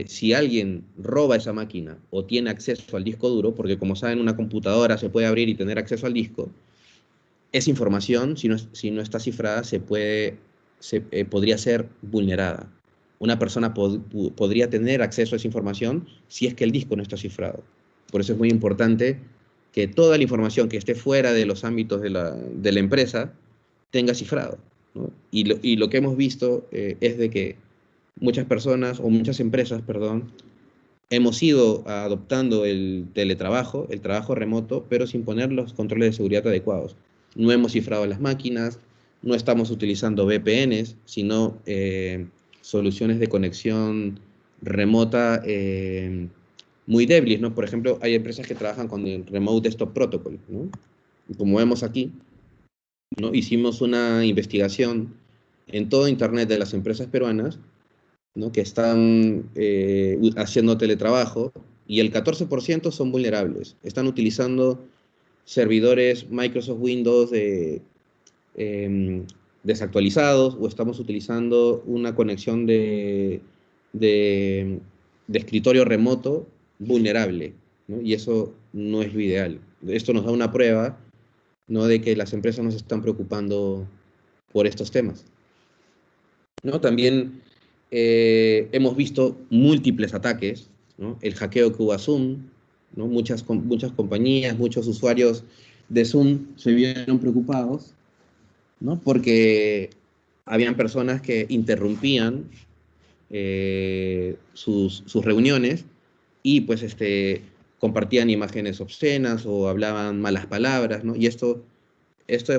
si alguien roba esa máquina o tiene acceso al disco duro, porque como saben una computadora se puede abrir y tener acceso al disco, esa información, si no está cifrada, podría ser vulnerada. Una persona podría tener acceso a esa información si es que el disco no está cifrado. Por eso es muy importante que toda la información que esté fuera de los ámbitos de la empresa tenga cifrado, ¿no? Y lo que hemos visto es de que muchas empresas, hemos ido adoptando el teletrabajo, el trabajo remoto, pero sin poner los controles de seguridad adecuados. No hemos cifrado las máquinas, no estamos utilizando VPNs, sino soluciones de conexión remota muy débiles, ¿no? Por ejemplo, hay empresas que trabajan con el Remote Desktop Protocol, ¿no? Y como vemos aquí, ¿no? Hicimos una investigación en todo Internet de las empresas peruanas, ¿no? Que están haciendo teletrabajo, y el 14% son vulnerables. Están utilizando servidores Microsoft Windows desactualizados, o estamos utilizando una conexión de escritorio remoto vulnerable, ¿no? Y eso no es lo ideal. Esto nos da una prueba, ¿no? De que las empresas no se están preocupando por estos temas, ¿no? También hemos visto múltiples ataques, ¿no? El hackeo que hubo a Zoom, ¿no? Muchas compañías, muchos usuarios de Zoom se vieron preocupados, ¿no? Porque habían personas que interrumpían sus reuniones y pues compartían imágenes obscenas o hablaban malas palabras, ¿no? Y esto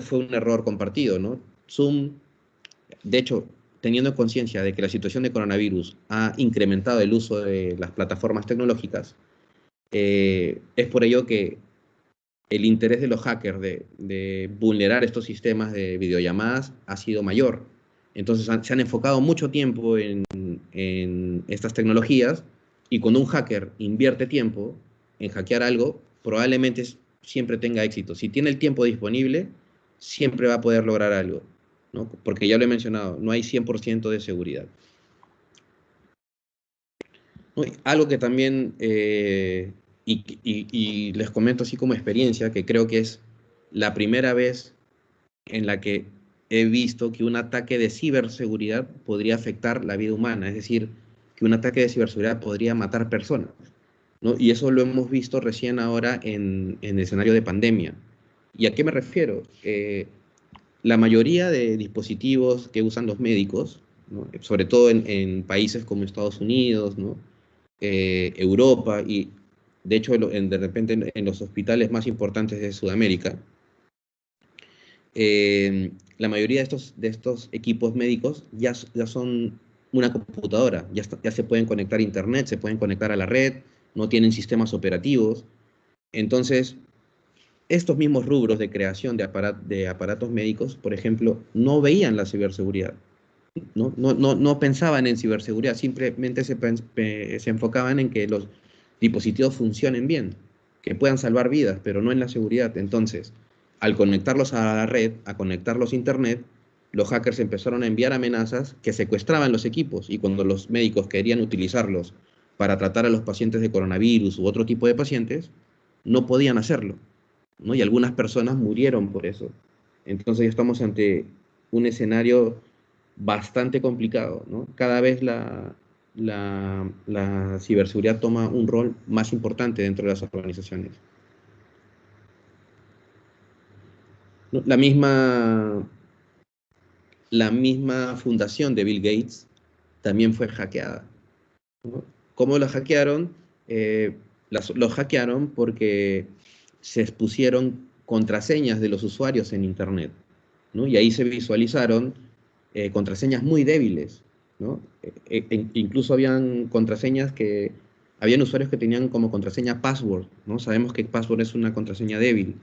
fue un error compartido, ¿no? Zoom, de hecho, teniendo conciencia de que la situación de coronavirus ha incrementado el uso de las plataformas tecnológicas, es por ello que el interés de los hackers de vulnerar estos sistemas de videollamadas ha sido mayor. Entonces se han enfocado mucho tiempo en estas tecnologías y cuando un hacker invierte tiempo en hackear algo, probablemente siempre tenga éxito. Si tiene el tiempo disponible, siempre va a poder lograr algo, ¿no? Porque ya lo he mencionado, no hay 100% de seguridad. ¿No? Algo que también, y les comento así como experiencia, que creo que es la primera vez en la que he visto que un ataque de ciberseguridad podría afectar la vida humana, es decir, que un ataque de ciberseguridad podría matar personas, ¿no? Y eso lo hemos visto recién ahora en el escenario de pandemia. ¿Y a qué me refiero? La mayoría de dispositivos que usan los médicos, ¿no? Sobre todo en países como Estados Unidos, ¿no? Europa y de hecho de repente en los hospitales más importantes de Sudamérica, la mayoría de estos equipos médicos ya son una computadora, ya se pueden conectar a internet, se pueden conectar a la red, no tienen sistemas operativos. Entonces, estos mismos rubros de creación de aparatos médicos, por ejemplo, no veían la ciberseguridad. No pensaban en ciberseguridad, simplemente se enfocaban en que los dispositivos funcionen bien, que puedan salvar vidas, pero no en la seguridad. Entonces, al conectarlos a la red, a conectarlos a internet, los hackers empezaron a enviar amenazas que secuestraban los equipos y cuando los médicos querían utilizarlos para tratar a los pacientes de coronavirus u otro tipo de pacientes, no podían hacerlo, ¿no? Y algunas personas murieron por eso. Entonces ya estamos ante un escenario bastante complicado, ¿no? Cada vez la ciberseguridad toma un rol más importante dentro de las organizaciones. ¿No? La misma fundación de Bill Gates también fue hackeada, ¿no? ¿Cómo la hackearon? Los hackearon porque se expusieron contraseñas de los usuarios en Internet, ¿no? Y ahí se visualizaron contraseñas muy débiles, ¿no? Incluso habían contraseñas habían usuarios que tenían como contraseña password, ¿no? Sabemos que password es una contraseña débil,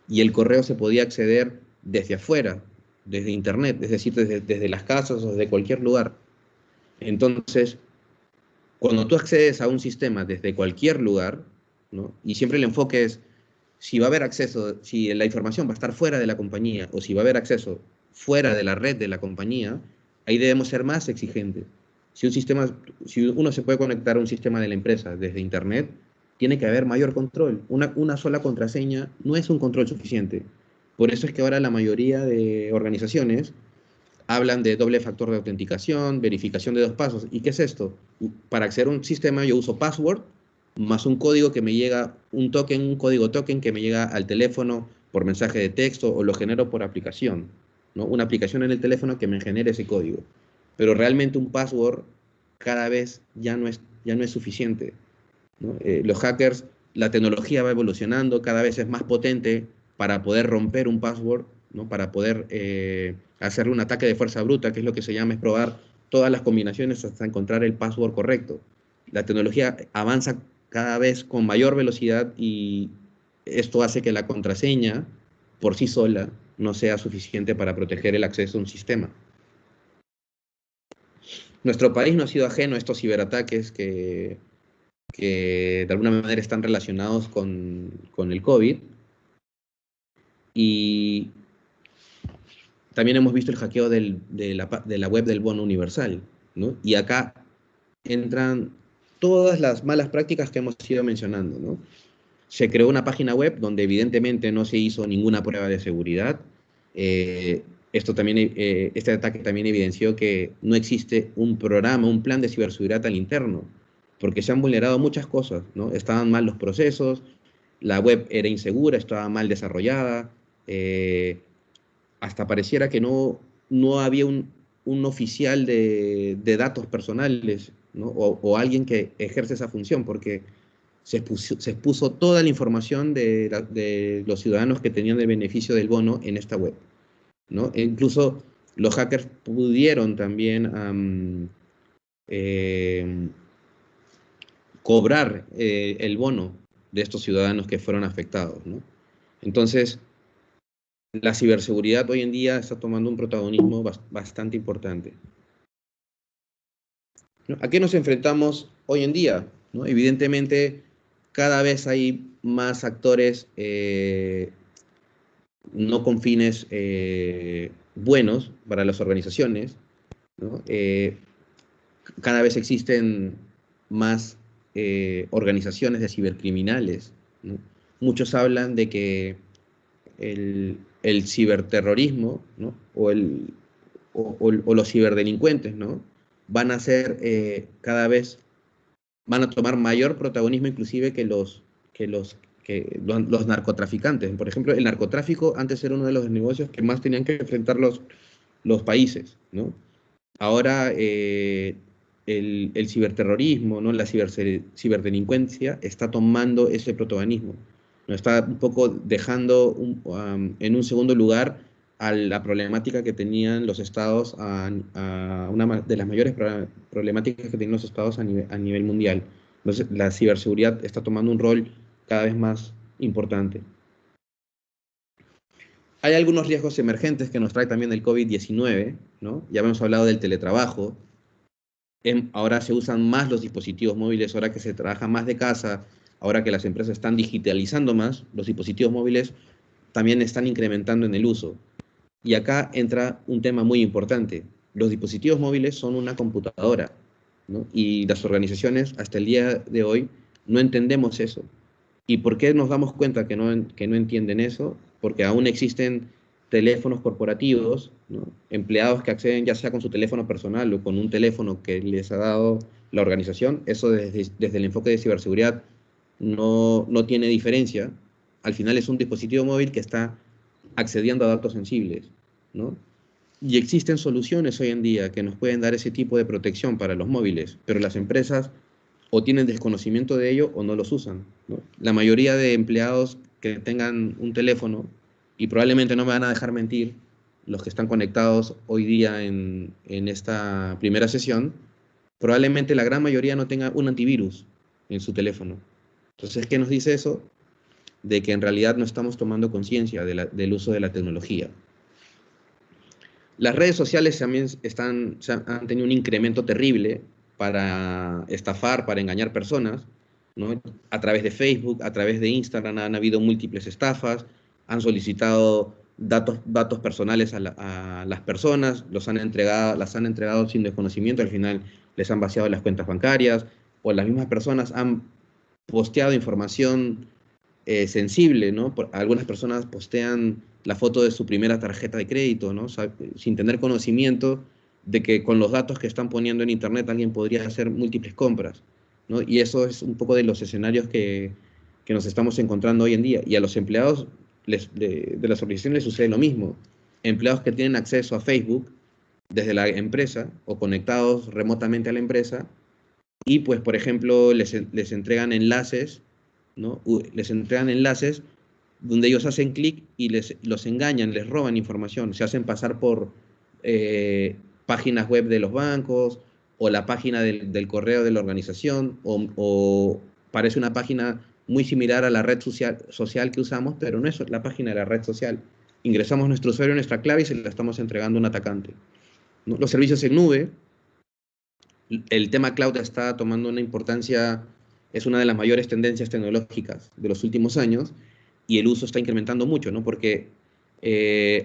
y el correo se podía acceder desde afuera, desde Internet, es decir, desde las casas o desde cualquier lugar. Entonces, cuando tú accedes a un sistema desde cualquier lugar, ¿no? Y siempre el enfoque es si va a haber acceso, si la información va a estar fuera de la compañía o si va a haber acceso fuera de la red de la compañía, ahí debemos ser más exigentes. Si uno se puede conectar a un sistema de la empresa desde Internet, tiene que haber mayor control. Una sola contraseña no es un control suficiente. Por eso es que ahora la mayoría de organizaciones hablan de doble factor de autenticación, verificación de 2 pasos. ¿Y qué es esto? Para acceder a un sistema yo uso password más un código que me llega, un código token que me llega al teléfono por mensaje de texto o lo genero por aplicación, ¿no? Una aplicación en el teléfono que me genere ese código. Pero realmente un password cada vez ya no es suficiente, ¿no? Los hackers, la tecnología va evolucionando, cada vez es más potente para poder romper un password, ¿no? Para poder hacerle un ataque de fuerza bruta, que es lo que se llama, es probar todas las combinaciones hasta encontrar el password correcto. La tecnología avanza cada vez con mayor velocidad y esto hace que la contraseña por sí sola no sea suficiente para proteger el acceso a un sistema. Nuestro país no ha sido ajeno a estos ciberataques que de alguna manera están relacionados con el COVID. Y también hemos visto el hackeo de la web del bono universal, ¿no? Y acá entran todas las malas prácticas que hemos ido mencionando, ¿no? Se creó una página web donde evidentemente no se hizo ninguna prueba de seguridad. Este ataque también evidenció que no existe un programa, un plan de ciberseguridad al interno, porque se han vulnerado muchas cosas, ¿no? Estaban mal los procesos, la web era insegura, estaba mal desarrollada, hasta pareciera que no había un oficial de datos personales, ¿no? O alguien que ejerce esa función, porque se expuso toda la información de los ciudadanos que tenían el beneficio del bono en esta web, ¿no? E incluso los hackers pudieron también cobrar el bono de estos ciudadanos que fueron afectados, ¿no? Entonces, la ciberseguridad hoy en día está tomando un protagonismo bastante importante, ¿no? ¿A qué nos enfrentamos hoy en día? ¿No? Evidentemente, cada vez hay más actores no con fines buenos para las organizaciones, ¿no? Cada vez existen más organizaciones de cibercriminales, ¿no? Muchos hablan de que el ciberterrorismo, ¿no? o los ciberdelincuentes, ¿no? Van a ser cada vez, van a tomar mayor protagonismo inclusive que los narcotraficantes. Por ejemplo, el narcotráfico antes era uno de los negocios que más tenían que enfrentar los países, ¿no? Ahora el ciberterrorismo, ¿no? La ciberdelincuencia está tomando ese protagonismo, ¿no? Está un poco dejando en un segundo lugar a la problemática que tenían los estados, a una de las mayores problemáticas que tienen los estados a nivel mundial. Entonces, la ciberseguridad está tomando un rol cada vez más importante. Hay algunos riesgos emergentes que nos trae también el COVID-19, ¿no? Ya hemos hablado del teletrabajo. Ahora se usan más los dispositivos móviles, ahora que se trabaja más de casa, ahora que las empresas están digitalizando más, los dispositivos móviles también están incrementando en el uso. Y acá entra un tema muy importante. Los dispositivos móviles son una computadora, ¿no? Y las organizaciones hasta el día de hoy no entendemos eso. ¿Y por qué nos damos cuenta que no entienden eso? Porque aún existen teléfonos corporativos, ¿no? Empleados que acceden ya sea con su teléfono personal o con un teléfono que les ha dado la organización. Eso desde el enfoque de ciberseguridad no tiene diferencia. Al final es un dispositivo móvil que está accediendo a datos sensibles, ¿no? Y existen soluciones hoy en día que nos pueden dar ese tipo de protección para los móviles, pero las empresas o tienen desconocimiento de ello o no los usan, ¿no? La mayoría de empleados que tengan un teléfono, y probablemente no me van a dejar mentir los que están conectados hoy día en esta primera sesión, probablemente la gran mayoría no tenga un antivirus en su teléfono. Entonces, ¿qué nos dice eso? De que en realidad no estamos tomando conciencia del uso de la tecnología. Las redes sociales también han tenido un incremento terrible para estafar, para engañar personas, ¿no? A través de Facebook, a través de Instagram han habido múltiples estafas, han solicitado datos personales a las personas, las han entregado sin desconocimiento, al final les han vaciado las cuentas bancarias, o las mismas personas han posteado información sensible, ¿no? Algunas personas postean la foto de su primera tarjeta de crédito, ¿no? O sea, sin tener conocimiento de que con los datos que están poniendo en internet alguien podría hacer múltiples compras, ¿no? Y eso es un poco de los escenarios que nos estamos encontrando hoy en día. Y a los empleados de las organizaciones les sucede lo mismo. Empleados que tienen acceso a Facebook desde la empresa o conectados remotamente a la empresa y, pues, por ejemplo, les entregan enlaces, ¿no? Les entregan enlaces donde ellos hacen clic y los engañan, les roban información, se hacen pasar por páginas web de los bancos o la página del correo de la organización o parece una página muy similar a la red social que usamos, pero no es la página de la red social. Ingresamos nuestro usuario, nuestra clave y se la estamos entregando a un atacante, ¿no? Los servicios en nube, el tema cloud está tomando una importancia, es una de las mayores tendencias tecnológicas de los últimos años y el uso está incrementando mucho, ¿no? Porque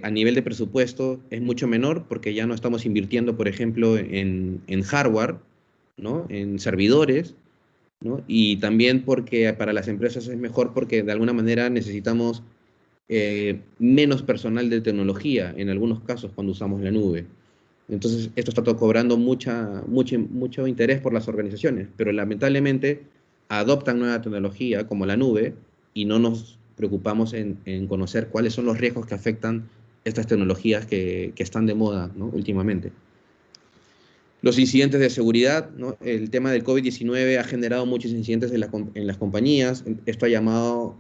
a nivel de presupuesto es mucho menor porque ya no estamos invirtiendo, por ejemplo, en hardware, ¿no? En servidores, ¿no? Y también porque para las empresas es mejor porque de alguna manera necesitamos menos personal de tecnología en algunos casos cuando usamos la nube. Entonces, esto está cobrando mucho interés por las organizaciones, pero lamentablemente adoptan nueva tecnología como la nube y no nos preocupamos en conocer cuáles son los riesgos que afectan estas tecnologías que están de moda, ¿no? Últimamente. Los incidentes de seguridad, ¿no? El tema del COVID-19 ha generado muchos incidentes en las compañías. Esto ha llamado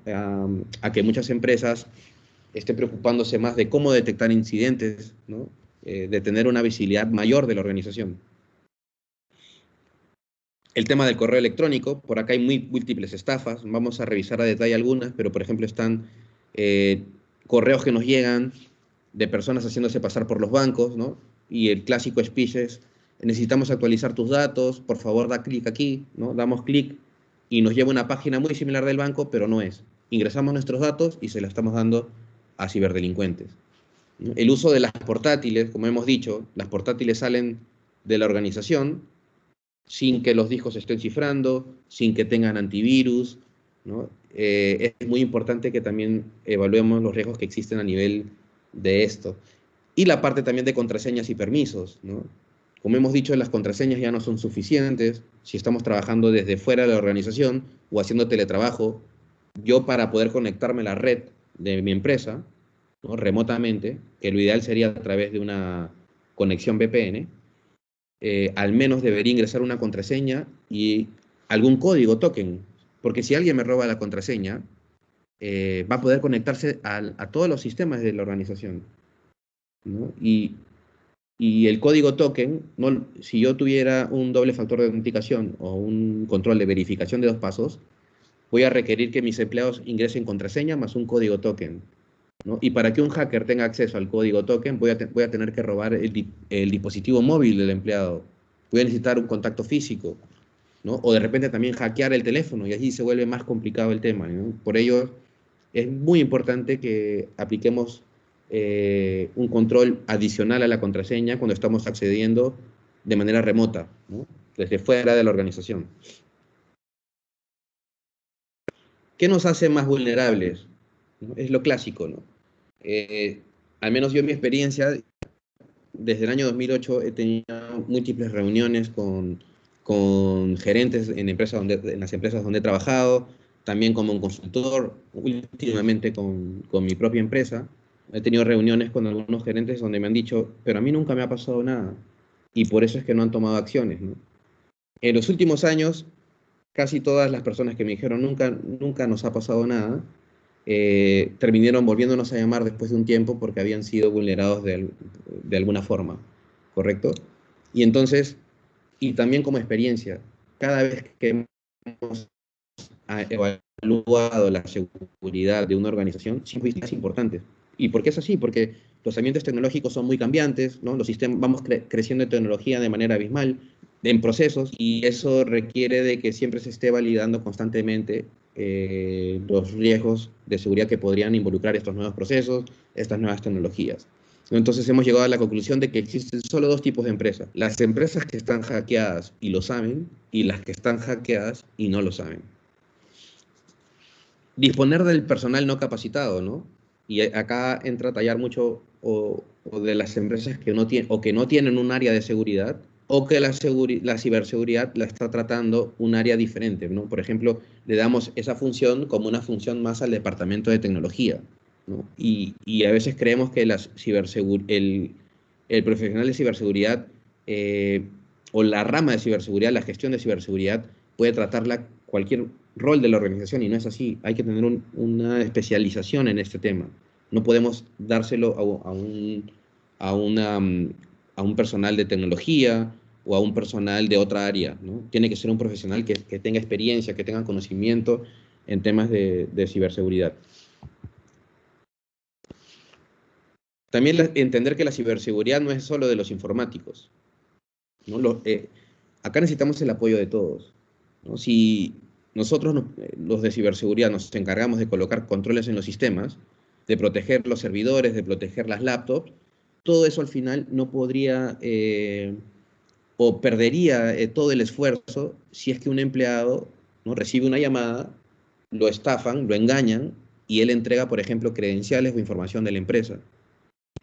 a que muchas empresas estén preocupándose más de cómo detectar incidentes, ¿no? De tener una visibilidad mayor de la organización. El tema del correo electrónico, por acá hay múltiples estafas, vamos a revisar a detalle algunas, pero por ejemplo están correos que nos llegan de personas haciéndose pasar por los bancos, ¿no? Y el clásico speech es: necesitamos actualizar tus datos, por favor da clic aquí, ¿no? Damos clic y nos lleva a una página muy similar del banco, pero no es. Ingresamos nuestros datos y se la estamos dando a ciberdelincuentes, ¿no? El uso de las portátiles, como hemos dicho, las portátiles salen de la organización sin que los discos estén cifrando, sin que tengan antivirus, ¿no? Es muy importante que también evaluemos los riesgos que existen a nivel de esto. Y la parte también de contraseñas y permisos, ¿no? Como hemos dicho, las contraseñas ya no son suficientes si estamos trabajando desde fuera de la organización o haciendo teletrabajo. Yo, para poder conectarme a la red de mi empresa, ¿no? Remotamente, que lo ideal sería a través de una conexión VPN, al menos debería ingresar una contraseña y algún código token, porque si alguien me roba la contraseña, va a poder conectarse a todos los sistemas de la organización, ¿no? Y el código token, no, si yo tuviera un doble factor de autenticación o un control de verificación de 2 pasos, voy a requerir que mis empleados ingresen contraseña más un código token, ¿no? Y para que un hacker tenga acceso al código token, voy a tener que robar el dispositivo móvil del empleado. Voy a necesitar un contacto físico, ¿no? O de repente también hackear el teléfono, y así se vuelve más complicado el tema, ¿no? Por ello, es muy importante que apliquemos un control adicional a la contraseña cuando estamos accediendo de manera remota, ¿no? Desde fuera de la organización. ¿Qué nos hace más vulnerables? ¿No? Es lo clásico, ¿no? Al menos yo en mi experiencia, desde el año 2008 he tenido múltiples reuniones con gerentes en las empresas donde he trabajado, también como un consultor, últimamente con mi propia empresa. He tenido reuniones con algunos gerentes donde me han dicho, pero a mí nunca me ha pasado nada, y por eso es que no han tomado acciones, ¿no? En los últimos años, casi todas las personas que me dijeron nunca nos ha pasado nada, terminaron volviéndonos a llamar después de un tiempo porque habían sido vulnerados de alguna forma, ¿correcto? Y entonces, y también como experiencia, cada vez que hemos evaluado la seguridad de una organización, siempre hay importantes. ¿Y por qué es así? Porque los ambientes tecnológicos son muy cambiantes, ¿no? Los sistemas, vamos creciendo en tecnología de manera abismal, en procesos, y eso requiere de que siempre se esté validando constantemente los riesgos de seguridad que podrían involucrar estos nuevos procesos, estas nuevas tecnologías. Entonces hemos llegado a la conclusión de que existen solo 2 tipos de empresas: las empresas que están hackeadas y lo saben, y las que están hackeadas y no lo saben. Disponer del personal no capacitado, ¿no? Y acá entra a tallar mucho o de las empresas que no tienen un área de seguridad, o que la ciberseguridad la está tratando un área diferente, ¿no? Por ejemplo, le damos esa función como una función más al departamento de tecnología, ¿no? Y a veces creemos que el profesional de ciberseguridad o la rama de ciberseguridad, la gestión de ciberseguridad, puede tratarla cualquier rol de la organización, y no es así. Hay que tener una especialización en este tema. No podemos dárselo a un personal de tecnología o a un personal de otra área, ¿no? Tiene que ser un profesional que tenga experiencia, que tenga conocimiento en temas de ciberseguridad. También entender que la ciberseguridad no es solo de los informáticos, ¿no? Acá necesitamos el apoyo de todos, ¿no? Si nosotros, los de ciberseguridad, nos encargamos de colocar controles en los sistemas, de proteger los servidores, de proteger las laptops, todo eso al final no podría o perdería todo el esfuerzo si es que un empleado, ¿no?, recibe una llamada, lo estafan, lo engañan, y él entrega, por ejemplo, credenciales o información de la empresa,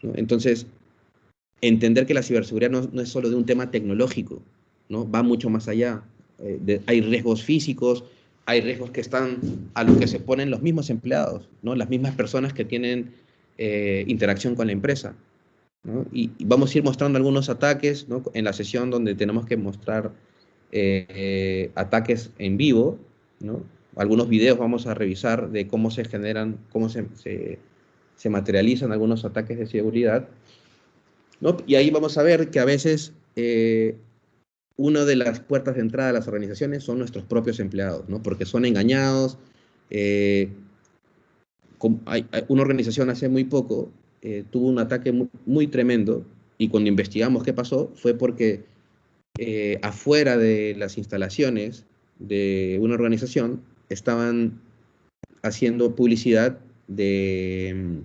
¿no? Entonces, entender que la ciberseguridad no es solo de un tema tecnológico, ¿no? Va mucho más allá. Hay riesgos físicos, hay riesgos que están a los que se ponen los mismos empleados, ¿no? Las mismas personas que tienen interacción con la empresa. ¿no? Y vamos a ir mostrando algunos ataques, ¿no? En la sesión donde tenemos que mostrar ataques en vivo, ¿no? Algunos videos vamos a revisar de cómo se generan, cómo se materializan algunos ataques de seguridad, ¿no? Y ahí vamos a ver que a veces una de las puertas de entrada a las organizaciones son nuestros propios empleados, ¿no? Porque son engañados. Una organización hace muy poco tuvo un ataque muy tremendo, y cuando investigamos qué pasó fue porque afuera de las instalaciones de una organización estaban haciendo publicidad de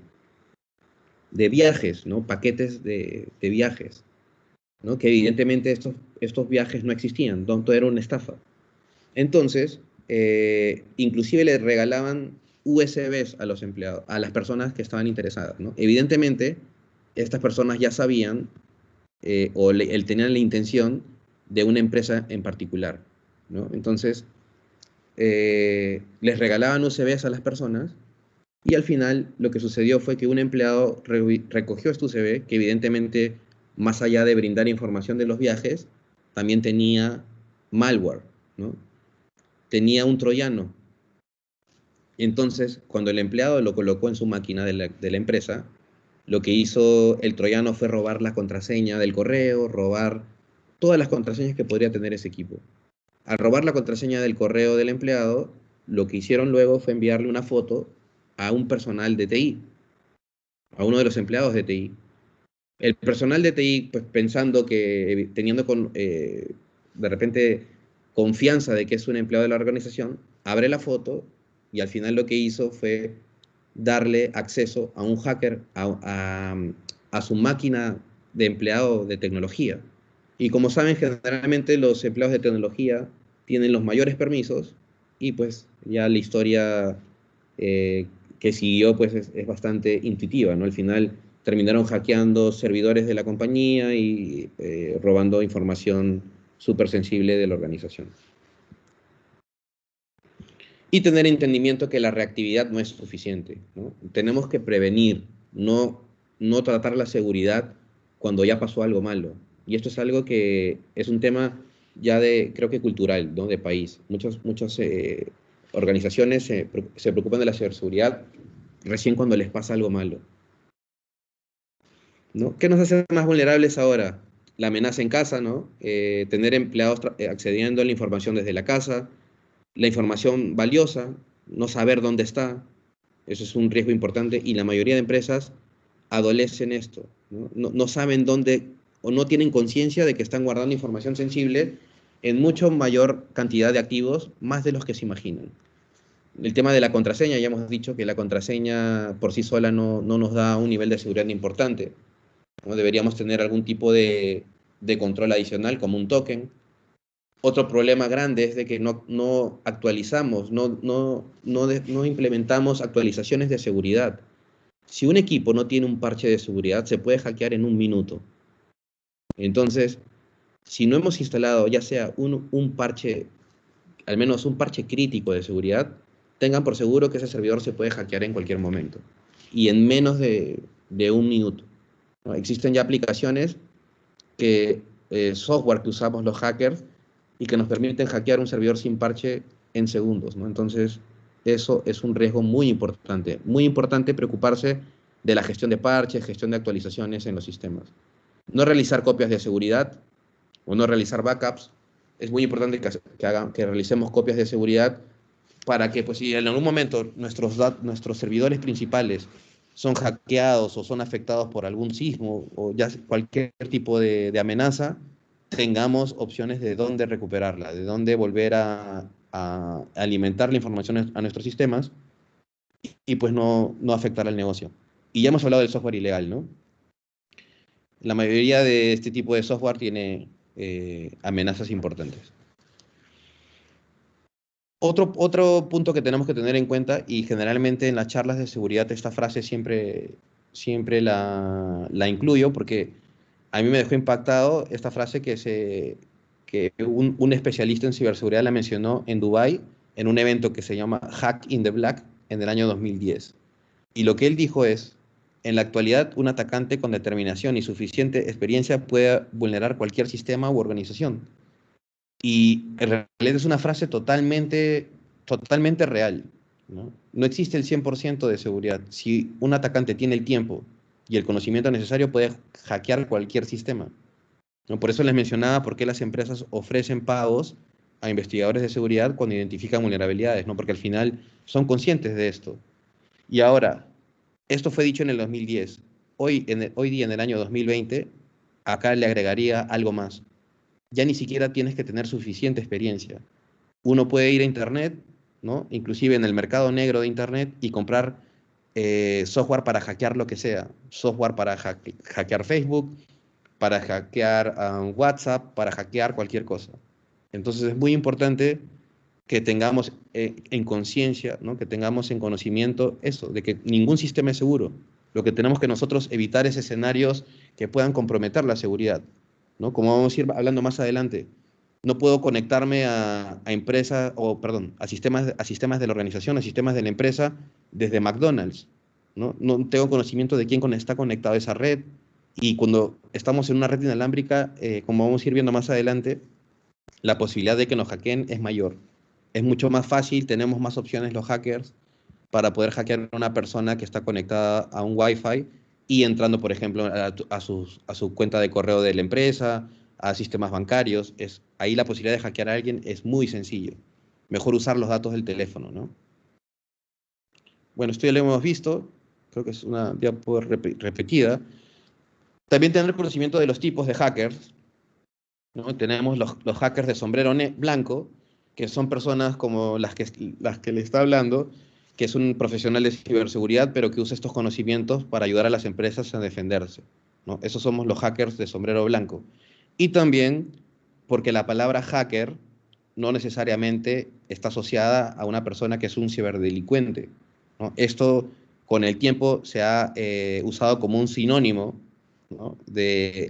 viajes, ¿no? Paquetes de viajes, ¿no? Que evidentemente estos viajes no existían, todo era una estafa. Entonces, inclusive le regalaban USBs a los empleados, a las personas que estaban interesadas, ¿no? Evidentemente, estas personas ya sabían tenían la intención de una empresa en particular, ¿no? Entonces, les regalaban USBs a las personas, y al final lo que sucedió fue que un empleado recogió este USB, que evidentemente, más allá de brindar información de los viajes, también tenía malware, ¿no? Tenía un troyano. Entonces, cuando el empleado lo colocó en su máquina de la empresa, lo que hizo el troyano fue robar la contraseña del correo, robar todas las contraseñas que podría tener ese equipo. Al robar la contraseña del correo del empleado, lo que hicieron luego fue enviarle una foto a un personal de TI, a uno de los empleados de TI. El personal de TI, pues pensando que, teniendo de repente confianza de que es un empleado de la organización, abre la foto, y al final lo que hizo fue darle acceso a un hacker a su máquina de empleado de tecnología. Y como saben, generalmente los empleados de tecnología tienen los mayores permisos, y pues ya la historia que siguió pues es bastante intuitiva, ¿no? Al final terminaron hackeando servidores de la compañía y robando información súper sensible de la organización. Y tener entendimiento que la reactividad no es suficiente, ¿no? Tenemos que prevenir, no tratar la seguridad cuando ya pasó algo malo. Y esto es algo que es un tema ya creo que cultural, ¿no? De país. Muchas organizaciones se preocupan de la ciberseguridad recién cuando les pasa algo malo, ¿no? ¿Qué nos hace más vulnerables ahora? La amenaza en casa, ¿no? Tener empleados accediendo a la información desde la casa, la información valiosa, no saber dónde está, eso es un riesgo importante, y la mayoría de empresas adolecen esto, ¿no? No saben dónde, o no tienen conciencia de que están guardando información sensible en mucho mayor cantidad de activos, más de los que se imaginan. El tema de la contraseña, ya hemos dicho que la contraseña por sí sola no nos da un nivel de seguridad importante, ¿no? Deberíamos tener algún tipo de control adicional, como un token. Otro problema grande es de que no actualizamos, no implementamos actualizaciones de seguridad. Si un equipo no tiene un parche de seguridad, se puede hackear en un minuto. Entonces, si no hemos instalado ya sea un parche, al menos un parche crítico de seguridad, tengan por seguro que ese servidor se puede hackear en cualquier momento, y en menos de un minuto, ¿no? Existen ya aplicaciones software que usamos los hackers, y que nos permiten hackear un servidor sin parche en segundos, ¿no? Entonces, eso es un riesgo muy importante. Muy importante preocuparse de la gestión de parches, gestión de actualizaciones en los sistemas. No realizar copias de seguridad o no realizar backups. Es muy importante que realicemos copias de seguridad, para que, pues, si en algún momento nuestros servidores principales son hackeados o son afectados por algún sismo o ya cualquier tipo de amenaza, tengamos opciones de dónde recuperarla, de dónde volver a alimentar la información a nuestros sistemas, y pues no afectar al negocio. Y ya hemos hablado del software ilegal, ¿no? La mayoría de este tipo de software tiene amenazas importantes. Otro punto que tenemos que tener en cuenta, y generalmente en las charlas de seguridad esta frase siempre la incluyo, porque a mí me dejó impactado esta frase que un especialista en ciberseguridad la mencionó en Dubái, en un evento que se llama Hack in the Black, en el año 2010. Y lo que él dijo es, En la actualidad, un atacante con determinación y suficiente experiencia puede vulnerar cualquier sistema u organización. Y en realidad es una frase totalmente real, ¿no? No existe el 100% de seguridad. Si un atacante tiene el tiempo y el conocimiento necesario, puede hackear cualquier sistema, ¿no? Por eso les mencionaba por qué las empresas ofrecen pagos a investigadores de seguridad cuando identifican vulnerabilidades, ¿no? Porque al final son conscientes de esto. Y ahora, esto fue dicho en el 2010. Hoy día, en el año 2020, acá le agregaría algo más. Ya ni siquiera tienes que tener suficiente experiencia. Uno puede ir a Internet, ¿no? Inclusive en el mercado negro de Internet, y comprar software para hackear lo que sea. Software para hackear Facebook, para hackear WhatsApp, para hackear cualquier cosa. Entonces es muy importante que tengamos en conciencia, ¿no? Que tengamos en conocimiento eso, de que ningún sistema es seguro. Lo que tenemos que nosotros evitar es escenarios que puedan comprometer la seguridad, ¿no? Como vamos a ir hablando más adelante. No puedo conectarme a empresas, o perdón, a sistemas de la organización, a sistemas de la empresa desde McDonald's, ¿no? No tengo conocimiento de quién está conectado a esa red, y cuando estamos en una red inalámbrica, como vamos a ir viendo más adelante, la posibilidad de que nos hackeen es mayor. Es mucho más fácil, tenemos más opciones los hackers para poder hackear a una persona que está conectada a un Wi-Fi y entrando, por ejemplo, a su cuenta de correo de la empresa, a sistemas bancarios. Ahí la posibilidad de hackear a alguien es muy sencillo. Mejor usar los datos del teléfono, ¿no? Bueno, esto ya lo hemos visto, creo que es una diapo repetida. También tener conocimiento de los tipos de hackers, ¿no? Tenemos los hackers de sombrero blanco, que son personas como las que le está hablando, que es un profesional de ciberseguridad, pero que usa estos conocimientos para ayudar a las empresas a defenderse, ¿no? Esos somos los hackers de sombrero blanco. Y también porque la palabra hacker no necesariamente está asociada a una persona que es un ciberdelincuente, ¿no? Esto con el tiempo se ha usado como un sinónimo, ¿no?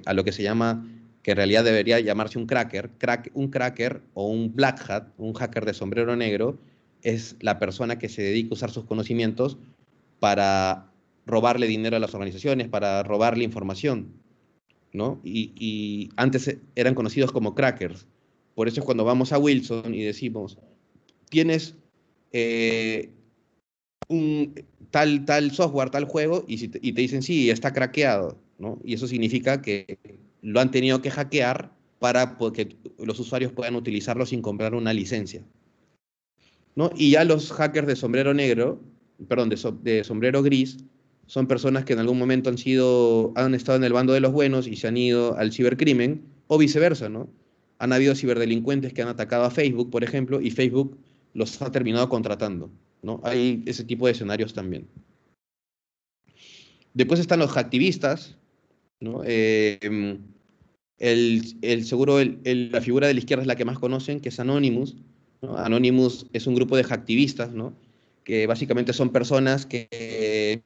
A lo que se llama, que en realidad debería llamarse un cracker. Un cracker o un black hat, un hacker de sombrero negro, es la persona que se dedica a usar sus conocimientos para robarle dinero a las organizaciones, para robarle información, ¿no? Y antes eran conocidos como crackers. Por eso es cuando vamos a Wilson y decimos, tienes un tal software, tal juego, y te dicen, sí, está craqueado, ¿no? Y eso significa que lo han tenido que hackear para que los usuarios puedan utilizarlo sin comprar una licencia, ¿no? Y ya los hackers de sombrero negro, perdón, de sombrero gris, son personas que en algún momento han estado en el bando de los buenos y se han ido al cibercrimen, o viceversa, ¿no? Han habido ciberdelincuentes que han atacado a Facebook, por ejemplo, y Facebook los ha terminado contratando, ¿no? Hay ese tipo de escenarios también. Después están los hacktivistas, ¿no? La figura de la izquierda es la que más conocen, que es Anonymous, ¿no? Anonymous es un grupo de hacktivistas, ¿no? Que básicamente son personas que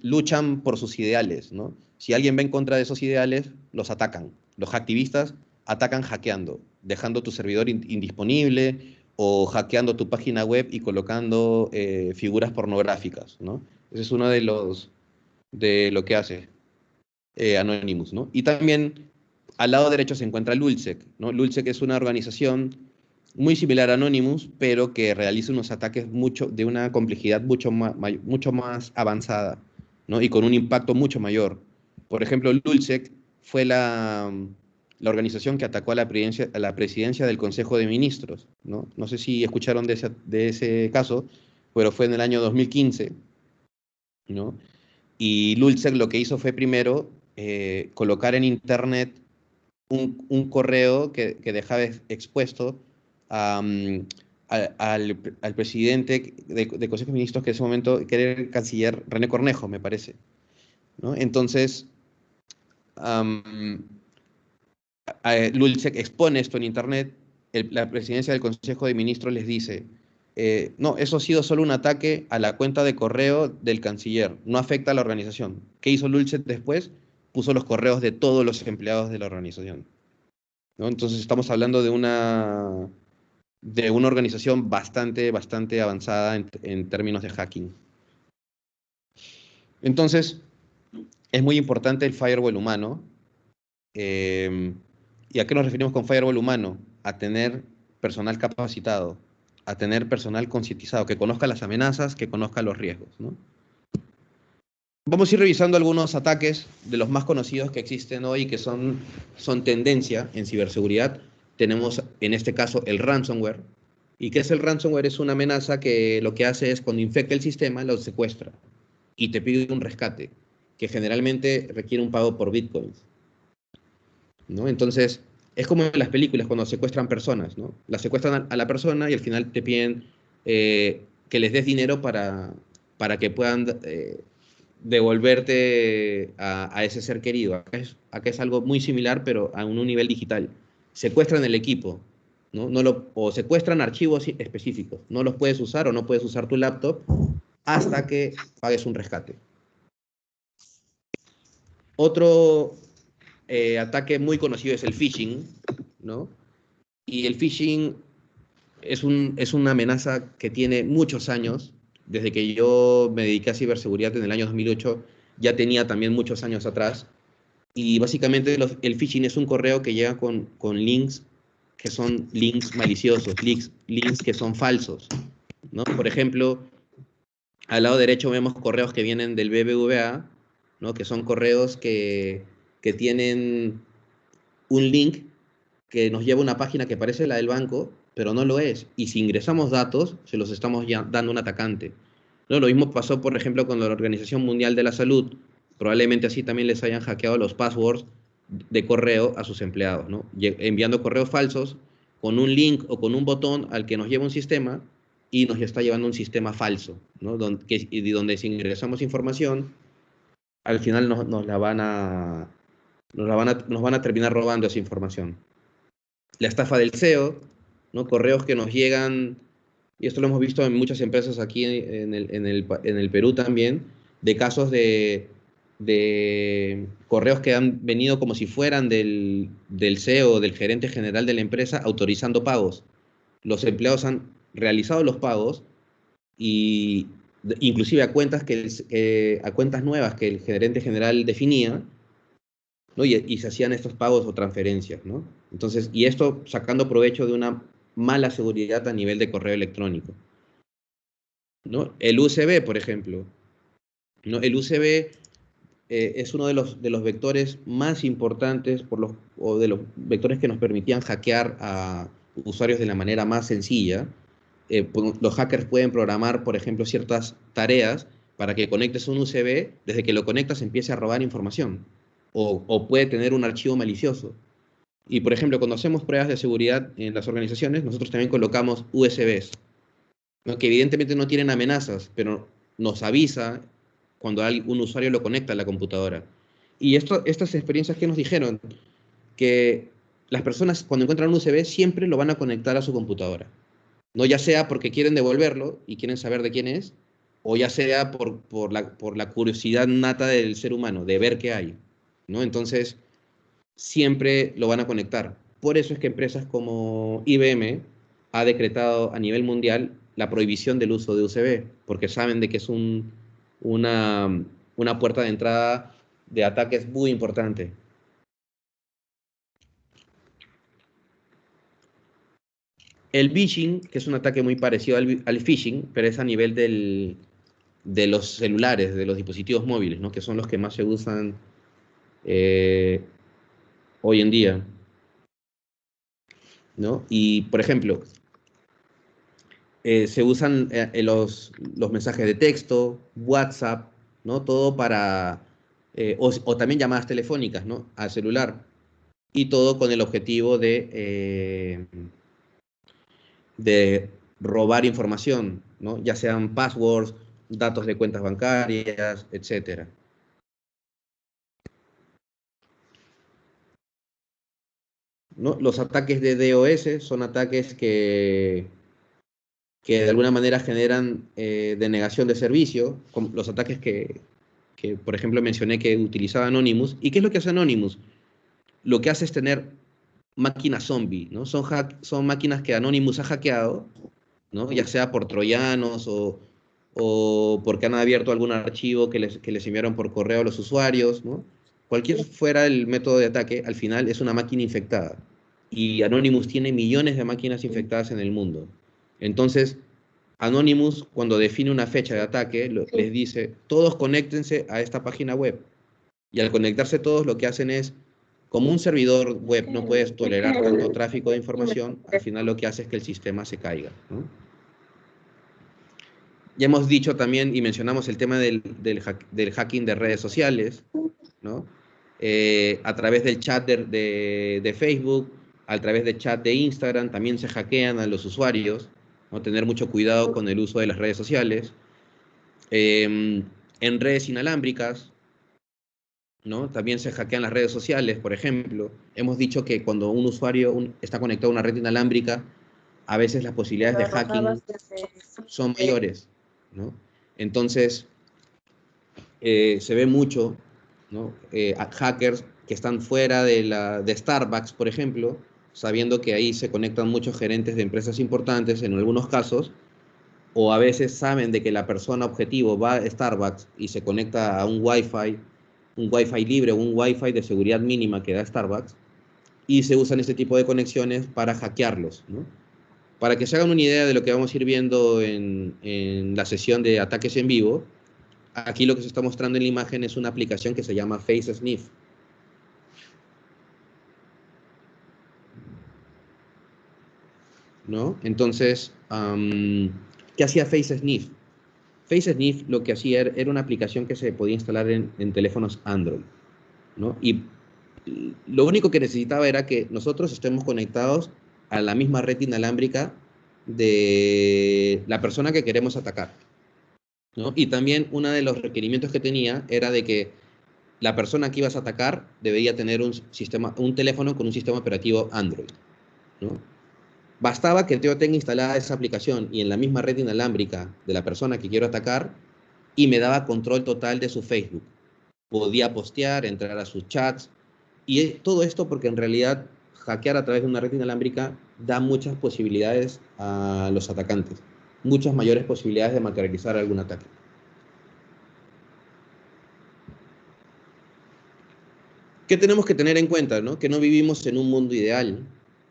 luchan por sus ideales, ¿no? Si alguien va en contra de esos ideales, los atacan. Los hacktivistas atacan hackeando, dejando tu servidor indisponible o hackeando tu página web y colocando figuras pornográficas, ¿no? Ese es uno de lo que hace Anonymous, ¿no? Y también al lado derecho se encuentra Lulzsec, ¿no? Lulzsec es una organización muy similar a Anonymous, pero que realiza unos ataques de una complejidad mucho más avanzada, ¿no? Y con un impacto mucho mayor. Por ejemplo, Lulzsec fue la organización que atacó a la presidencia del Consejo de Ministros, ¿no? No sé si escucharon de ese caso, pero fue en el año 2015, ¿no? Y Lulzsec lo que hizo fue primero colocar en Internet un correo que dejaba expuesto al presidente de Consejo de Ministros, que en ese momento que era el canciller René Cornejo, me parece, ¿no? Entonces, Lulzsec expone esto en Internet, la presidencia del Consejo de Ministros les dice, no, eso ha sido solo un ataque a la cuenta de correo del canciller, no afecta a la organización. ¿Qué hizo Lulzsec después? Puso los correos de todos los empleados de la organización, ¿no? Entonces estamos hablando de una organización bastante avanzada en términos de hacking. Entonces, es muy importante el firewall humano. ¿Y a qué nos referimos con firewall humano? A tener personal capacitado, a tener personal concientizado, que conozca las amenazas, que conozca los riesgos, ¿no? Vamos a ir revisando algunos ataques de los más conocidos que existen hoy, que son tendencia en ciberseguridad. Tenemos en este caso el ransomware. ¿Y qué es el ransomware? Es una amenaza que lo que hace es cuando infecta el sistema, lo secuestra y te pide un rescate, que generalmente requiere un pago por bitcoins, ¿no? Entonces, es como en las películas cuando secuestran personas, ¿no? La secuestran a la persona y al final te piden que les des dinero para que puedan devolverte a ese ser querido. Acá es algo muy similar, pero a un nivel digital. Secuestran el equipo, ¿no? O secuestran archivos específicos. No los puedes usar o no puedes usar tu laptop hasta que pagues un rescate. Otro ataque muy conocido es el phishing, ¿no? Y el phishing es una amenaza que tiene muchos años. Desde que yo me dediqué a ciberseguridad en el año 2008, ya tenía también muchos años atrás. Y básicamente el phishing es un correo que llega con links que son links maliciosos, links que son falsos, ¿no? Por ejemplo, al lado derecho vemos correos que vienen del BBVA, ¿no? Que son correos que tienen un link que nos lleva a una página que parece la del banco, pero no lo es. Y si ingresamos datos, se los estamos ya dando a un atacante, ¿no? Lo mismo pasó, por ejemplo, con la Organización Mundial de la Salud. Probablemente así también les hayan hackeado los passwords de correo a sus empleados, ¿no? Enviando correos falsos con un link o con un botón al que nos lleva un sistema y nos está llevando un sistema falso, ¿no? Donde si ingresamos información, al final nos van a terminar robando esa información. La estafa del SEO, ¿no? Correos que nos llegan, y esto lo hemos visto en muchas empresas aquí en el Perú también, de casos de correos que han venido como si fueran del CEO, del gerente general de la empresa, autorizando pagos. Los empleados han realizado los pagos y inclusive a cuentas a cuentas nuevas que el gerente general definía, ¿no? Y se hacían estos pagos o transferencias, ¿no? Entonces, y esto sacando provecho de una mala seguridad a nivel de correo electrónico, ¿no? El USB, por ejemplo, ¿no? El USB es uno de los vectores más importantes o de los vectores que nos permitían hackear a usuarios de la manera más sencilla. Los hackers pueden programar, por ejemplo, ciertas tareas para que conectes un USB, desde que lo conectas empiece a robar información, o puede tener un archivo malicioso. Y, por ejemplo, cuando hacemos pruebas de seguridad en las organizaciones, nosotros también colocamos USBs, ¿no? Que evidentemente no tienen amenazas, pero nos avisa cuando un usuario lo conecta a la computadora. Y estas experiencias que nos dijeron, que las personas cuando encuentran un USB siempre lo van a conectar a su computadora, ¿no? Ya sea porque quieren devolverlo y quieren saber de quién es, o ya sea por la curiosidad nata del ser humano, de ver qué hay, ¿no? Entonces, siempre lo van a conectar. Por eso es que empresas como IBM ha decretado a nivel mundial la prohibición del uso de USB, porque saben de que es una puerta de entrada de ataques muy importante. El phishing, que es un ataque muy parecido al phishing, pero es a nivel de los celulares, de los dispositivos móviles, ¿no? Que son los que más se usan hoy en día, ¿no? Y, por ejemplo, se usan los mensajes de texto, WhatsApp, ¿no? Todo para, o también llamadas telefónicas, ¿no? Al celular. Y todo con el objetivo de robar información, ¿no? Ya sean passwords, datos de cuentas bancarias, etcétera. ¿No? Los ataques de DOS son ataques que de alguna manera generan denegación de servicio, como los ataques que, por ejemplo, mencioné que utilizaba Anonymous. ¿Y qué es lo que hace Anonymous? Lo que hace es tener máquinas zombie, ¿no? Son máquinas que Anonymous ha hackeado, ¿no? Ya sea por troyanos o o porque han abierto algún archivo que les enviaron por correo a los usuarios, ¿no? Cualquier fuera el método de ataque, al final es una máquina infectada. Y Anonymous tiene millones de máquinas infectadas en el mundo. Entonces, Anonymous, cuando define una fecha de ataque, les dice, todos conéctense a esta página web. Y al conectarse todos, lo que hacen es, como un servidor web no puedes tolerar tanto tráfico de información, al final lo que hace es que el sistema se caiga, ¿no? Ya hemos dicho también y mencionamos el tema del hacking de redes sociales, ¿no? A través del chat de Facebook, a través del chat de Instagram, también se hackean a los usuarios, ¿no? Tener mucho cuidado con el uso de las redes sociales. En redes inalámbricas, ¿no? También se hackean las redes sociales, por ejemplo. Hemos dicho que cuando un usuario está conectado a una red inalámbrica, a veces las posibilidades de hacking son mayores, ¿no? Entonces, se ve mucho, ¿no? Hackers que están fuera de Starbucks, por ejemplo, sabiendo que ahí se conectan muchos gerentes de empresas importantes en algunos casos, o a veces saben de que la persona objetivo va a Starbucks y se conecta a un Wi-Fi libre o un Wi-Fi de seguridad mínima que da Starbucks, y se usan este tipo de conexiones para hackearlos, ¿no? Para que se hagan una idea de lo que vamos a ir viendo en la sesión de ataques en vivo, aquí lo que se está mostrando en la imagen es una aplicación que se llama Face Sniff. ¿No? Entonces, ¿qué hacía Face Sniff? Face Sniff lo que hacía era una aplicación que se podía instalar en teléfonos Android, ¿no? Y lo único que necesitaba era que nosotros estemos conectados a la misma red inalámbrica de la persona que queremos atacar, ¿no? Y también uno de los requerimientos que tenía era de que la persona que ibas a atacar debería tener un teléfono con un sistema operativo Android, ¿no? Bastaba que yo tenga instalada esa aplicación y en la misma red inalámbrica de la persona que quiero atacar, y me daba control total de su Facebook. Podía postear, entrar a sus chats, y todo esto porque en realidad hackear a través de una red inalámbrica da muchas posibilidades a los atacantes, muchas mayores posibilidades de materializar algún ataque. ¿Qué tenemos que tener en cuenta, ¿no? Que no vivimos en un mundo ideal,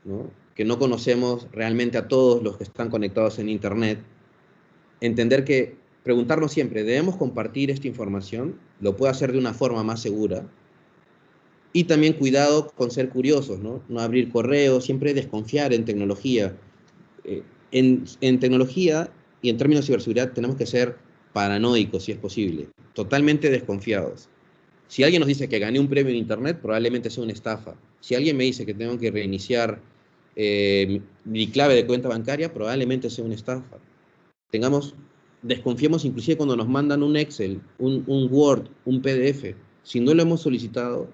¿no? Que no conocemos realmente a todos los que están conectados en Internet. Entender que, preguntarnos siempre, ¿debemos compartir esta información? ¿Lo puedo hacer de una forma más segura? Y también cuidado con ser curiosos, ¿no? No abrir correos, siempre desconfiar en tecnología. En tecnología y en términos de ciberseguridad tenemos que ser paranoicos, si es posible, totalmente desconfiados. Si alguien nos dice que gané un premio en Internet, probablemente sea una estafa. Si alguien me dice que tengo que reiniciar mi clave de cuenta bancaria, probablemente sea una estafa. Desconfiemos inclusive cuando nos mandan un Excel, un Word, un PDF. Si no lo hemos solicitado,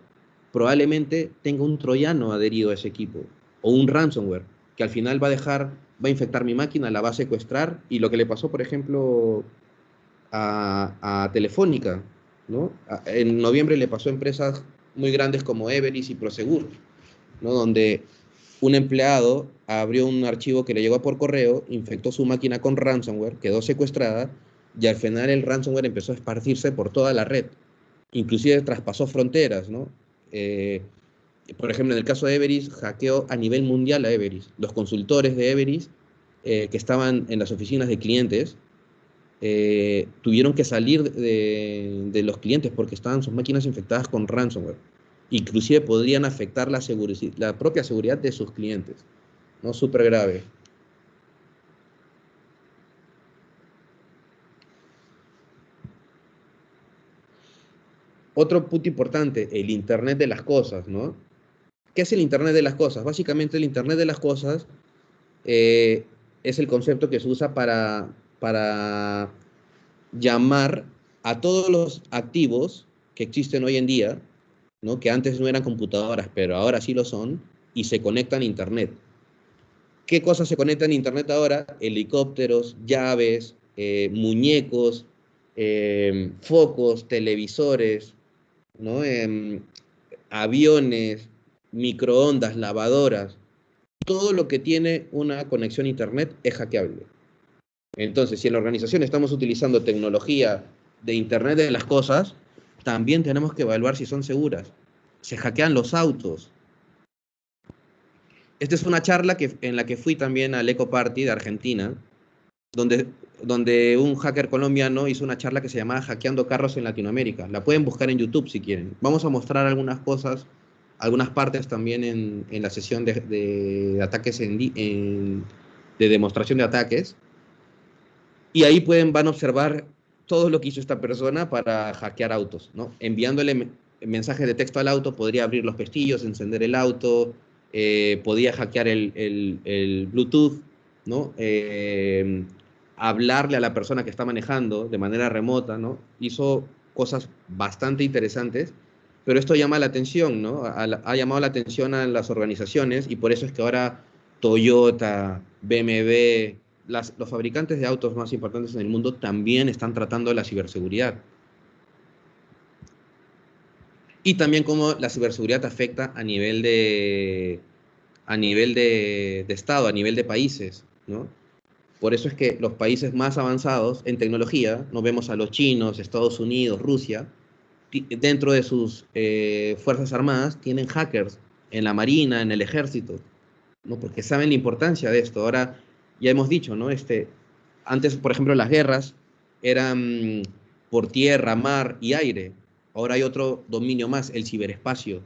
probablemente tenga un troyano adherido a ese equipo, o un ransomware, que al final va a infectar mi máquina, la va a secuestrar, y lo que le pasó, por ejemplo, a Telefónica, ¿no? En noviembre le pasó a empresas muy grandes como Everis y Prosegur, ¿no? Donde un empleado abrió un archivo que le llegó por correo, infectó su máquina con ransomware, quedó secuestrada, y al final el ransomware empezó a esparcirse por toda la red, inclusive traspasó fronteras, ¿no? Por ejemplo, en el caso de Everis, hackeó a nivel mundial a Everis. Los consultores de Everis, que estaban en las oficinas de clientes, tuvieron que salir de los clientes porque estaban sus máquinas infectadas con ransomware. Inclusive podrían afectar la propia seguridad de sus clientes, ¿no? Súper grave. Otro punto importante, el Internet de las cosas, ¿no? ¿Qué es el Internet de las cosas? Básicamente el Internet de las cosas es el concepto que se usa para llamar a todos los activos que existen hoy en día, ¿no? Que antes no eran computadoras, pero ahora sí lo son, y se conectan a Internet. ¿Qué cosas se conectan a Internet ahora? Helicópteros, llaves, muñecos, focos, televisores, ¿no? Aviones, microondas, lavadoras. Todo lo que tiene una conexión a Internet es hackeable. Entonces, si en la organización estamos utilizando tecnología de Internet de las cosas, también tenemos que evaluar si son seguras. Se hackean los autos. Esta es una charla en la que fui también al Eco Party de Argentina, donde un hacker colombiano hizo una charla que se llamaba Hackeando Carros en Latinoamérica. La pueden buscar en YouTube si quieren. Vamos a mostrar algunas cosas, algunas partes también en la sesión de ataques, de demostración de ataques. Y ahí van a observar todo lo que hizo esta persona para hackear autos, ¿no? Enviándole mensajes de texto al auto, podría abrir los pestillos, encender el auto, podía hackear el Bluetooth, ¿no? Hablarle a la persona que está manejando de manera remota, ¿no? Hizo cosas bastante interesantes, pero esto llama la atención, ¿no? Ha llamado la atención a las organizaciones y por eso es que ahora Toyota, BMW, los fabricantes de autos más importantes en el mundo también están tratando la ciberseguridad. Y también cómo la ciberseguridad afecta a nivel de Estado, a nivel de países, ¿no? Por eso es que los países más avanzados en tecnología, nos vemos a los chinos, Estados Unidos, Rusia, dentro de sus fuerzas armadas tienen hackers en la marina, en el ejército, ¿no? Porque saben la importancia de esto. Ahora, ya hemos dicho, ¿no? Antes, por ejemplo, las guerras eran por tierra, mar y aire. Ahora hay otro dominio más, el ciberespacio.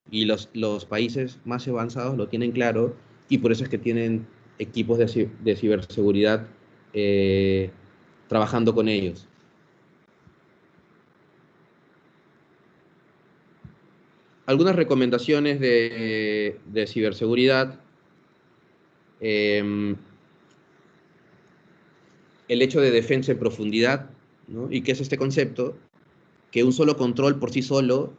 Y los países más avanzados lo tienen claro y por eso es que tienen equipos de ciberseguridad trabajando con ellos. Algunas recomendaciones de ciberseguridad. El hecho de defensa en profundidad, ¿no? ¿Y qué es este concepto? Que un solo control por sí solo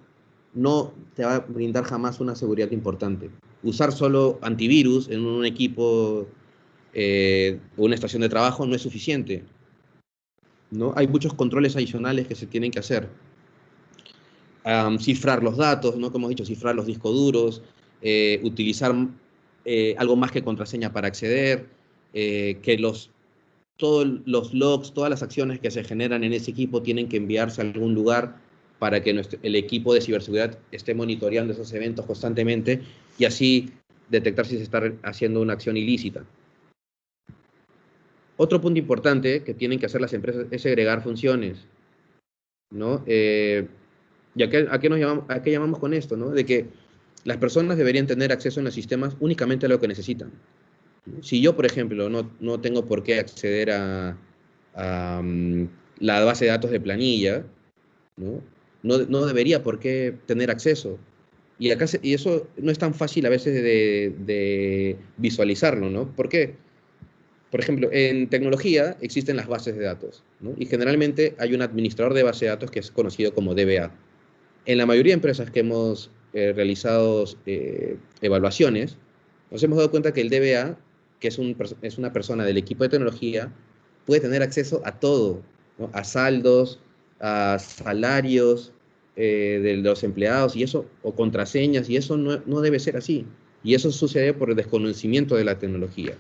no te va a brindar jamás una seguridad importante. Usar solo antivirus en un equipo o una estación de trabajo no es suficiente, ¿no? Hay muchos controles adicionales que se tienen que hacer. Cifrar los datos, ¿no? Como hemos dicho, cifrar los discos duros, utilizar algo más que contraseña para acceder, que todos los logs, todas las acciones que se generan en ese equipo tienen que enviarse a algún lugar para que el equipo de ciberseguridad esté monitoreando esos eventos constantemente y así detectar si se está haciendo una acción ilícita. Otro punto importante que tienen que hacer las empresas es segregar funciones, ¿no? ¿Y a qué llamamos con esto, ¿no? De que las personas deberían tener acceso en los sistemas únicamente a lo que necesitan. Si yo, por ejemplo, no tengo por qué acceder a la base de datos de planilla, ¿no? No debería por qué tener acceso. Y eso no es tan fácil a veces de visualizarlo, ¿no? ¿Por qué? Por ejemplo, en tecnología existen las bases de datos, ¿no? Y generalmente hay un administrador de base de datos que es conocido como DBA. En la mayoría de empresas que hemos realizado evaluaciones, nos hemos dado cuenta que el DBA, que es una persona del equipo de tecnología, puede tener acceso a todo, ¿no? A saldos, a salarios de los empleados, y eso, o contraseñas, y eso no debe ser así. Y eso sucede por el desconocimiento de la tecnología.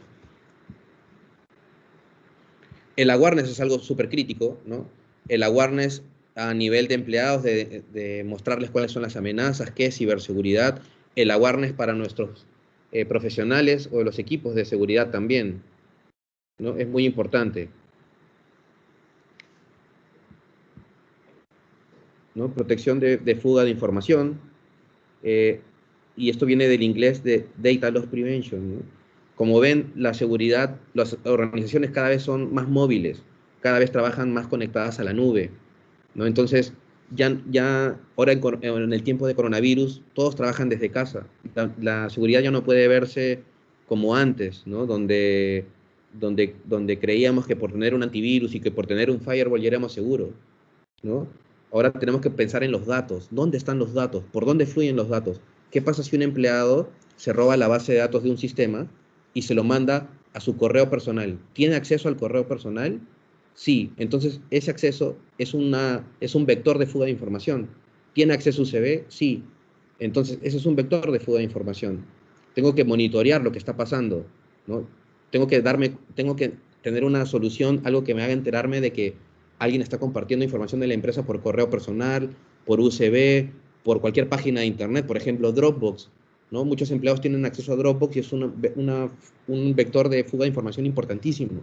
El awareness es algo súper crítico, ¿no? El awareness a nivel de empleados, de mostrarles cuáles son las amenazas, qué es ciberseguridad, el awareness para nuestros profesionales o los equipos de seguridad también, ¿no? Es muy importante, ¿no? Protección de fuga de información, y esto viene del inglés de Data Loss Prevention, ¿no? Como ven, la seguridad, las organizaciones cada vez son más móviles, cada vez trabajan más conectadas a la nube, ¿no? Entonces, ahora en el tiempo de coronavirus, todos trabajan desde casa. La seguridad ya no puede verse como antes, ¿no? Donde creíamos que por tener un antivirus y que por tener un firewall ya éramos seguros, ¿no? Ahora tenemos que pensar en los datos. ¿Dónde están los datos? ¿Por dónde fluyen los datos? ¿Qué pasa si un empleado se roba la base de datos de un sistema y se lo manda a su correo personal? ¿Tiene acceso al correo personal? Sí. Entonces, ese acceso es un vector de fuga de información. ¿Tiene acceso a UCB? Sí. Entonces, ese es un vector de fuga de información. Tengo que monitorear lo que está pasando, ¿no? Tengo que tener una solución, algo que me haga enterarme de que alguien está compartiendo información de la empresa por correo personal, por USB, por cualquier página de internet, por ejemplo, Dropbox, ¿no? Muchos empleados tienen acceso a Dropbox y es un vector de fuga de información importantísimo.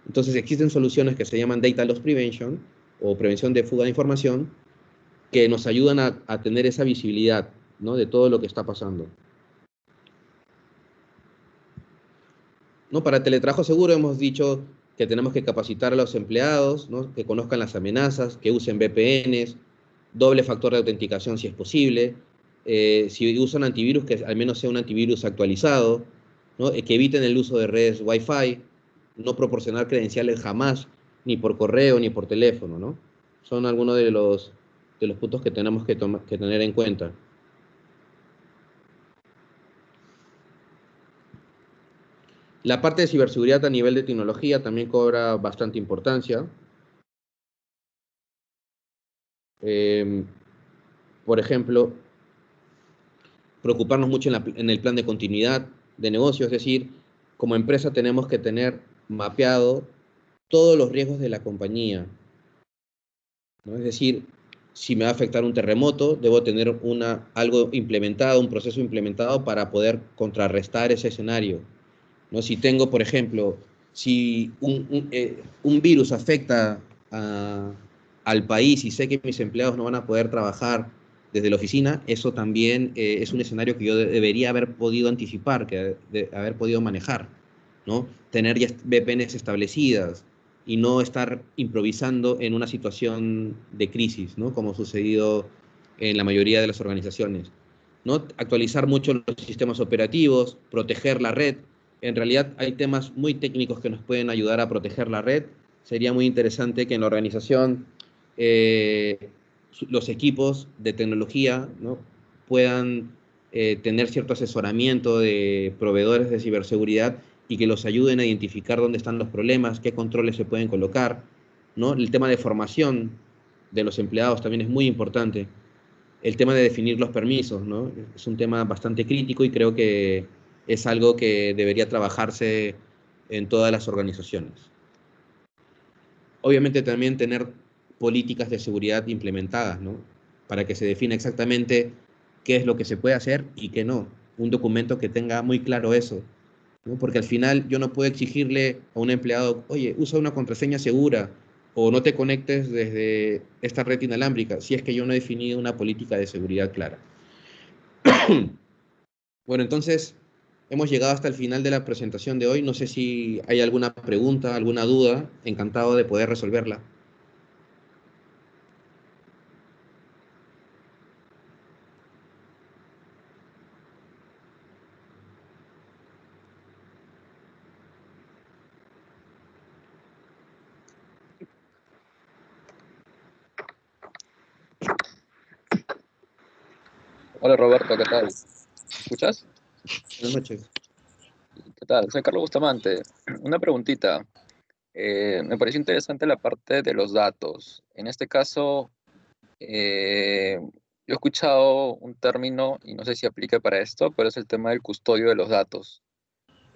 Entonces existen soluciones que se llaman Data Loss Prevention o prevención de fuga de información que nos ayudan a tener esa visibilidad, ¿no? De todo lo que está pasando. ¿No? Para teletrabajo seguro hemos dicho que tenemos que capacitar a los empleados, ¿no? Que conozcan las amenazas, que usen VPNs, doble factor de autenticación si es posible, si usan antivirus, que al menos sea un antivirus actualizado, ¿no? Que eviten el uso de redes Wi-Fi, no proporcionar credenciales jamás, ni por correo ni por teléfono, ¿no? Son algunos de los puntos que tenemos que tener en cuenta. La parte de ciberseguridad a nivel de tecnología también cobra bastante importancia. Por ejemplo, preocuparnos mucho en el plan de continuidad de negocio, es decir, como empresa tenemos que tener mapeado todos los riesgos de la compañía, ¿no? Es decir, si me va a afectar un terremoto, debo tener algo implementado, un proceso implementado para poder contrarrestar ese escenario, ¿no? Si tengo, por ejemplo, si un virus afecta al país y sé que mis empleados no van a poder trabajar desde la oficina, eso también es un escenario que yo debería haber podido anticipar, haber podido manejar, ¿no? Tener ya VPNs establecidas y no estar improvisando en una situación de crisis, ¿no? Como ha sucedido en la mayoría de las organizaciones, ¿no? Actualizar mucho los sistemas operativos, proteger la red. En realidad hay temas muy técnicos que nos pueden ayudar a proteger la red. Sería muy interesante que en la organización los equipos de tecnología, ¿no? Puedan tener cierto asesoramiento de proveedores de ciberseguridad y que los ayuden a identificar dónde están los problemas, qué controles se pueden colocar, ¿no? El tema de formación de los empleados también es muy importante. El tema de definir los permisos, ¿no? Es un tema bastante crítico y creo que es algo que debería trabajarse en todas las organizaciones. Obviamente también tener políticas de seguridad implementadas, ¿no? Para que se defina exactamente qué es lo que se puede hacer y qué no. Un documento que tenga muy claro eso, ¿no? Porque al final yo no puedo exigirle a un empleado, oye, usa una contraseña segura o no te conectes desde esta red inalámbrica, si es que yo no he definido una política de seguridad clara. Bueno, entonces hemos llegado hasta el final de la presentación de hoy. No sé si hay alguna pregunta, alguna duda. Encantado de poder resolverla. Hola Roberto, ¿qué tal? ¿Me escuchas? Buenas noches. ¿Qué tal? Soy Carlos Bustamante. Una preguntita. Me pareció interesante la parte de los datos. En este caso, yo he escuchado un término, y no sé si aplica para esto, pero es el tema del custodio de los datos.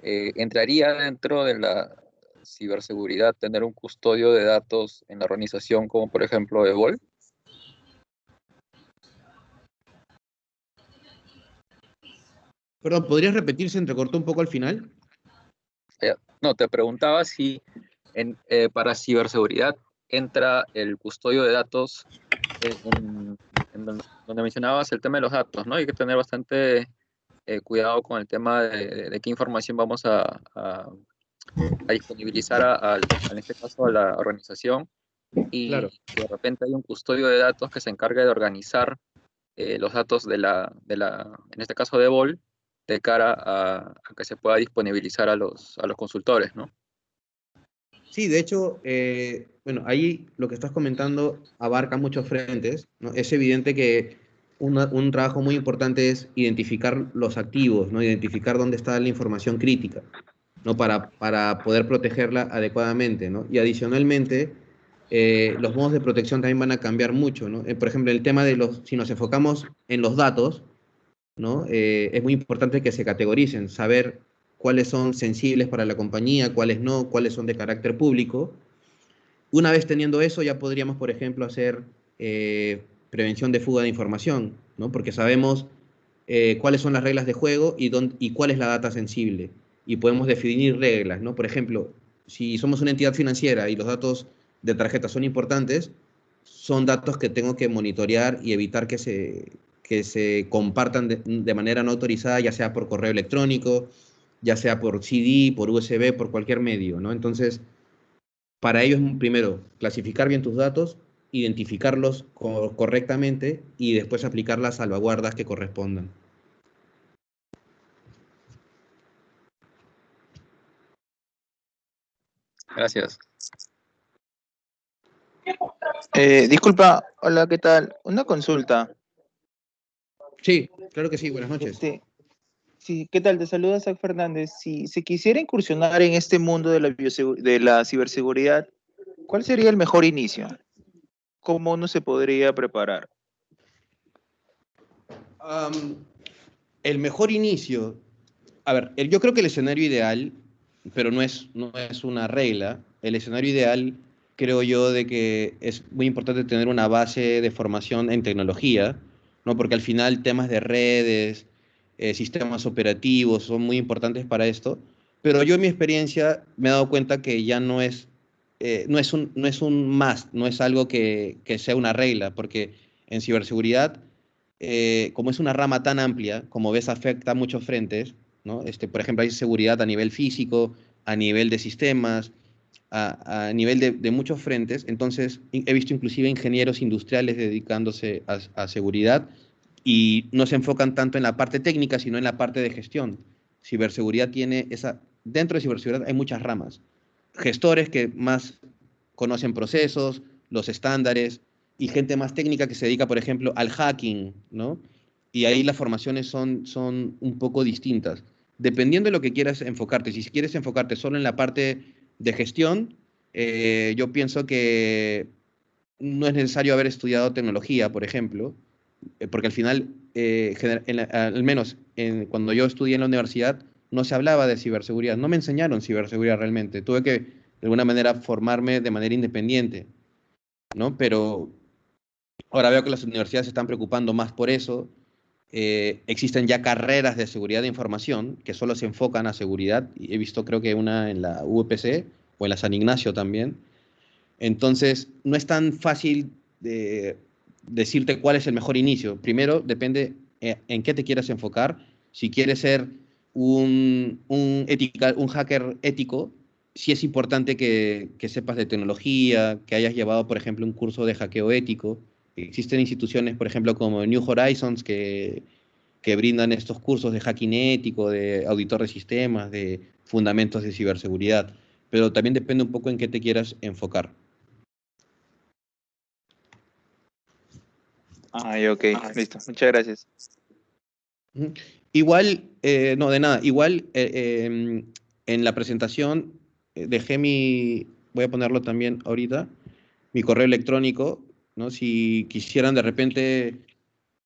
¿Entraría dentro de la ciberseguridad tener un custodio de datos en la organización como por ejemplo EVOL? Perdón, ¿podrías repetir? Se entrecortó un poco al final. No, te preguntaba si para ciberseguridad entra el custodio de datos donde mencionabas el tema de los datos, ¿no? Hay que tener bastante cuidado con el tema de qué información vamos a disponibilizar en este caso a la organización y Claro. que de repente hay un custodio de datos que se encargue de organizar los datos en este caso de Vol, de cara a que se pueda disponibilizar a los consultores, ¿no? Sí, de hecho, bueno, ahí lo que estás comentando abarca muchos frentes, ¿no? Es evidente que un trabajo muy importante es identificar los activos, ¿no? Identificar dónde está la información crítica, ¿no? Para poder protegerla adecuadamente, ¿no? Y adicionalmente, los modos de protección también van a cambiar mucho, ¿no? Por ejemplo, el tema si nos enfocamos en los datos, ¿no? Es muy importante que se categoricen, saber cuáles son sensibles para la compañía, cuáles no, cuáles son de carácter público. Una vez teniendo eso, ya podríamos, por ejemplo, hacer prevención de fuga de información, ¿no? Porque sabemos cuáles son las reglas de juego y cuál es la data sensible. Y podemos definir reglas, ¿no? Por ejemplo, si somos una entidad financiera y los datos de tarjeta son importantes, son datos que tengo que monitorear y evitar que se compartan de manera no autorizada, ya sea por correo electrónico, ya sea por CD, por USB, por cualquier medio, ¿no? Entonces, para ello es primero clasificar bien tus datos, identificarlos correctamente y después aplicar las salvaguardas que correspondan. Gracias. Disculpa, hola, ¿qué tal? Una consulta. Sí, claro que sí, buenas noches. Sí, ¿qué tal? Te saluda Zach Fernández. Si se quisiera incursionar en este mundo de de la ciberseguridad, ¿cuál sería el mejor inicio? ¿Cómo uno se podría preparar? El mejor inicio, a ver, yo creo que el escenario ideal, pero no es una regla, el escenario ideal creo yo de que es muy importante tener una base de formación en tecnología, ¿no? Porque al final temas de redes, sistemas operativos son muy importantes para esto, pero yo en mi experiencia me he dado cuenta que ya no es un must, no es algo que sea una regla, porque en ciberseguridad como es una rama tan amplia, como ves, afecta a muchos frentes, ¿no? Por ejemplo, hay seguridad a nivel físico, a nivel de sistemas, a nivel de muchos frentes. Entonces, he visto inclusive ingenieros industriales dedicándose a seguridad y no se enfocan tanto en la parte técnica, sino en la parte de gestión. Ciberseguridad dentro de ciberseguridad hay muchas ramas. Gestores que más conocen procesos, los estándares, y gente más técnica que se dedica, por ejemplo, al hacking, ¿no? Y ahí las formaciones son un poco distintas. Dependiendo de lo que quieras enfocarte, si quieres enfocarte solo en la parte de gestión, yo pienso que no es necesario haber estudiado tecnología, por ejemplo, porque al final, al menos cuando yo estudié en la universidad, no se hablaba de ciberseguridad, no me enseñaron ciberseguridad realmente, tuve que de alguna manera formarme de manera independiente, ¿no? Pero ahora veo que las universidades se están preocupando más por eso. Existen ya carreras de seguridad de información que solo se enfocan a seguridad. He visto creo que una en la UPC o en la San Ignacio también. Entonces, no es tan fácil de decirte cuál es el mejor inicio. Primero, depende en qué te quieras enfocar. Si quieres ser un hacker ético, sí es importante que sepas de tecnología, que hayas llevado, por ejemplo, un curso de hackeo ético. Existen instituciones, por ejemplo, como New Horizons, que brindan estos cursos de hacking ético, de auditor de sistemas, de fundamentos de ciberseguridad. Pero también depende un poco en qué te quieras enfocar. Ay, ok, listo. Muchas gracias. Igual, no, de nada, igual en la presentación dejé voy a ponerlo también ahorita, mi correo electrónico, ¿no? Si quisieran de repente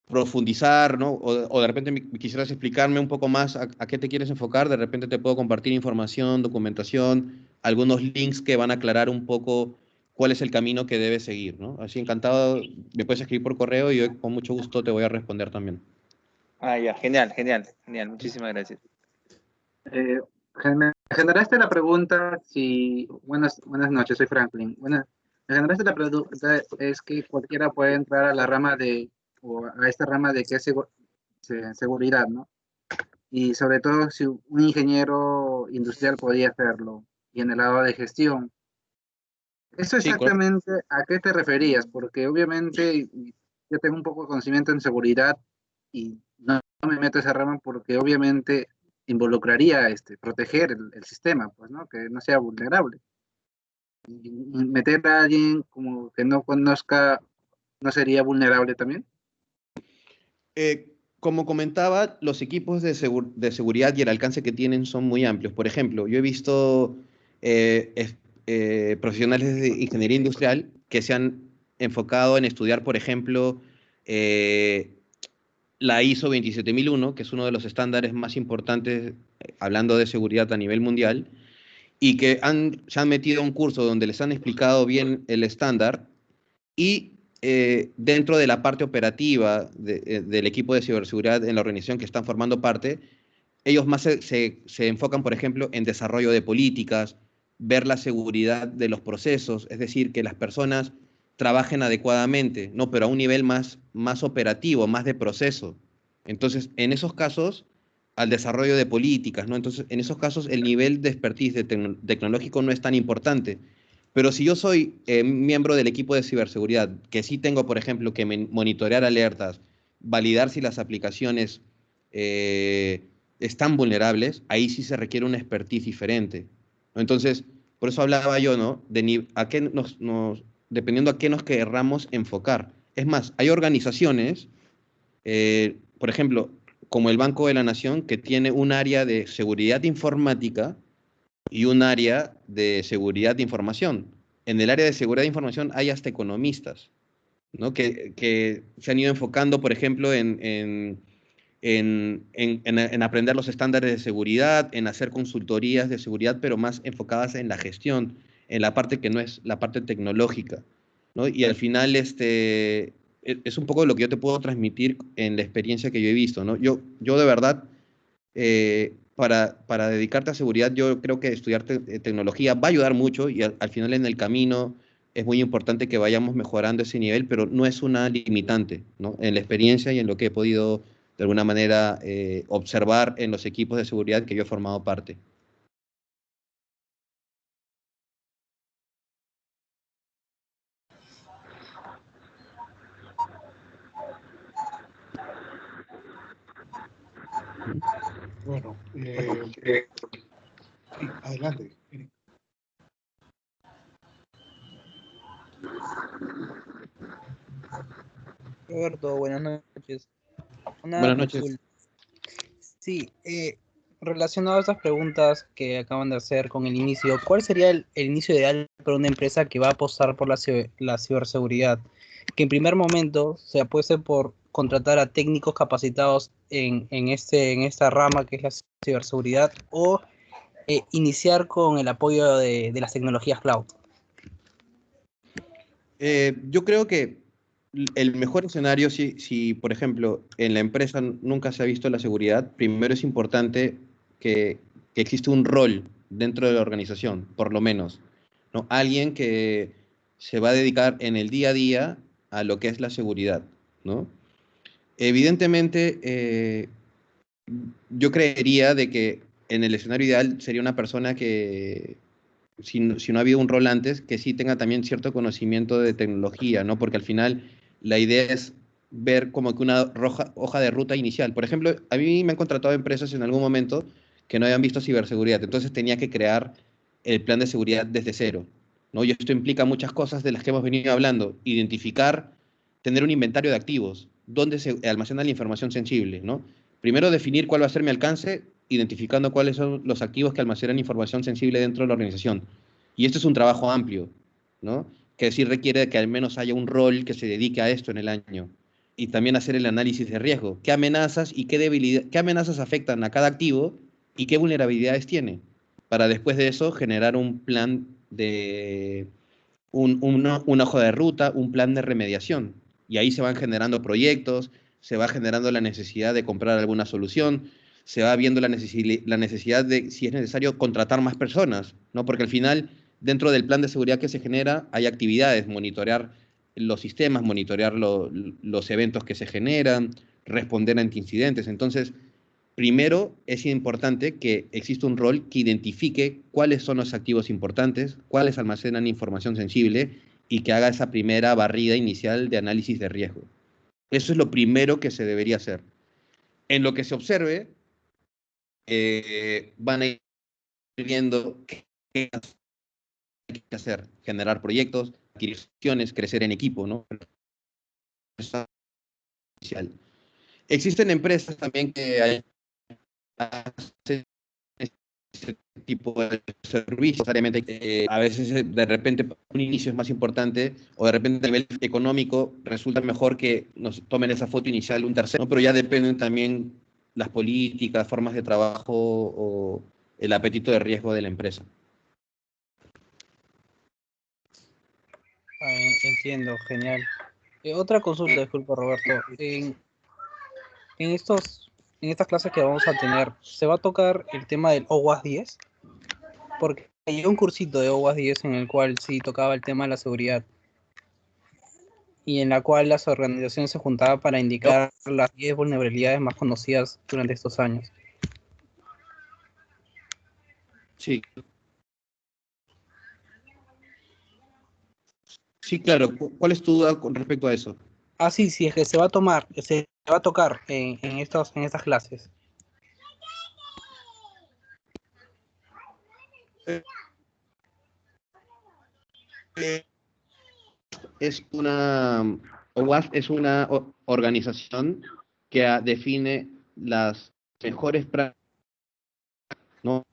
profundizar, ¿no? O de repente quisieras explicarme un poco más a qué te quieres enfocar, de repente te puedo compartir información, documentación, algunos links que van a aclarar un poco cuál es el camino que debes seguir, ¿no? Así encantado, me puedes escribir por correo y yo con mucho gusto te voy a responder también. Ah, ya, genial, genial, genial. Muchísimas gracias. Me generaste la pregunta si... buenas noches, soy Franklin. Me generaste la pregunta, es que cualquiera puede entrar a la rama o a esta rama de que es seguridad, ¿no? Y sobre todo si un ingeniero industrial podía hacerlo. Y en el lado de gestión. ¿Eso Sí, correcto. exactamente a qué te referías? Porque obviamente yo tengo un poco de conocimiento en seguridad y no me meto a esa rama porque obviamente involucraría proteger el sistema, pues, ¿no? Que no sea vulnerable. Y meter a alguien como que no conozca, ¿no sería vulnerable también? Como comentaba, los equipos de seguridad y el alcance que tienen son muy amplios. Por ejemplo, yo he visto profesionales de ingeniería industrial que se han enfocado en estudiar, por ejemplo, la ISO 27001, que es uno de los estándares más importantes hablando de seguridad a nivel mundial, y que se han metido a un curso donde les han explicado bien el estándar y dentro de la parte operativa del equipo de ciberseguridad en la organización que están formando parte, ellos más se enfocan, por ejemplo, en desarrollo de políticas, ver la seguridad de los procesos, es decir, que las personas trabajen adecuadamente, ¿no? Pero a un nivel más operativo, más de proceso. Entonces, en esos casos, al desarrollo de políticas, ¿no? Entonces, en esos casos, el nivel de expertise tecnológico no es tan importante. Pero si yo soy miembro del equipo de ciberseguridad, que sí tengo, por ejemplo, que monitorear alertas, validar si las aplicaciones están vulnerables, ahí sí se requiere una expertise diferente, ¿no? Entonces, por eso hablaba yo, ¿no? A qué dependiendo a qué nos querramos enfocar. Es más, hay organizaciones, por ejemplo, como el Banco de la Nación, que tiene un área de seguridad informática y un área de seguridad de información. En el área de seguridad de información hay hasta economistas, ¿no? Que se han ido enfocando, por ejemplo, en aprender los estándares de seguridad, en hacer consultorías de seguridad, pero más enfocadas en la gestión, en la parte que no es la parte tecnológica, ¿no? Y al final es un poco lo que yo te puedo transmitir en la experiencia que yo he visto, ¿no? Yo de verdad, para dedicarte a seguridad, yo creo que estudiar tecnología va a ayudar mucho y al final en el camino es muy importante que vayamos mejorando ese nivel, pero no es una limitante, ¿no? En la experiencia y en lo que he podido de alguna manera observar en los equipos de seguridad que yo he formado parte. Bueno, sí, adelante. Roberto, buenas noches. Una Buenas noches. consulta. Sí, relacionado a esas preguntas que acaban de hacer con el inicio, ¿cuál sería el inicio ideal para una empresa que va a apostar por la ciberseguridad? Que en primer momento se apueste por contratar a técnicos capacitados en esta rama que es la ciberseguridad o iniciar con el apoyo de las tecnologías cloud. Yo creo que el mejor escenario, si, por ejemplo, en la empresa nunca se ha visto la seguridad, primero es importante que existe un rol dentro de la organización, por lo menos, ¿no? Alguien que se va a dedicar en el día a día a lo que es la seguridad, ¿no? Evidentemente, yo creería de que en el escenario ideal sería una persona que, si no ha habido un rol antes, que sí tenga también cierto conocimiento de tecnología, ¿no? Porque al final la idea es ver como que una hoja de ruta inicial. Por ejemplo, a mí me han contratado empresas en algún momento que no habían visto ciberseguridad, entonces tenía que crear el plan de seguridad desde cero, ¿no? Y esto implica muchas cosas de las que hemos venido hablando, identificar, tener un inventario de activos, dónde se almacena la información sensible, ¿no? Primero definir cuál va a ser mi alcance, identificando cuáles son los activos que almacenan información sensible dentro de la organización. Y esto es un trabajo amplio, ¿no? Que sí requiere que al menos haya un rol que se dedique a esto en el año. Y también hacer el análisis de riesgo. ¿Qué amenazas y qué amenazas afectan a cada activo y qué vulnerabilidades tiene? Para después de eso generar un plan de una hoja de ruta, un plan de remediación. Y ahí se van generando proyectos, se va generando la necesidad de comprar alguna solución, se va viendo la necesidad de, si es necesario, contratar más personas, ¿no? Porque al final, dentro del plan de seguridad que se genera, hay actividades, monitorear los sistemas, monitorear los eventos que se generan, responder ante incidentes. Entonces, primero es importante que exista un rol que identifique cuáles son los activos importantes, cuáles almacenan información sensible y que haga esa primera barrida inicial de análisis de riesgo. Eso es lo primero que se debería hacer. En lo que se observe, van a ir viendo qué hay que hacer, generar proyectos, adquisiciones, crecer en equipo, ¿no? Existen empresas también que hacen ese tipo de servicios. Necesariamente, a veces de repente un inicio es más importante o de repente a nivel económico resulta mejor que nos tomen esa foto inicial un tercero, ¿no? Pero ya dependen también las políticas, formas de trabajo o el apetito de riesgo de la empresa. Entiendo, genial. Otra consulta, disculpa Roberto. En estas clases que vamos a tener, ¿se va a tocar el tema del OWASP 10? Porque hay un cursito de OWASP 10 en el cual sí tocaba el tema de la seguridad y en la cual las organizaciones se juntaban para indicar las 10 vulnerabilidades más conocidas durante estos años. Sí. Sí, claro. ¿Cuál es tu duda con respecto a eso? Sí, es que se va a tocar en estas clases. OWASP es una organización que define las mejores prácticas, ¿no?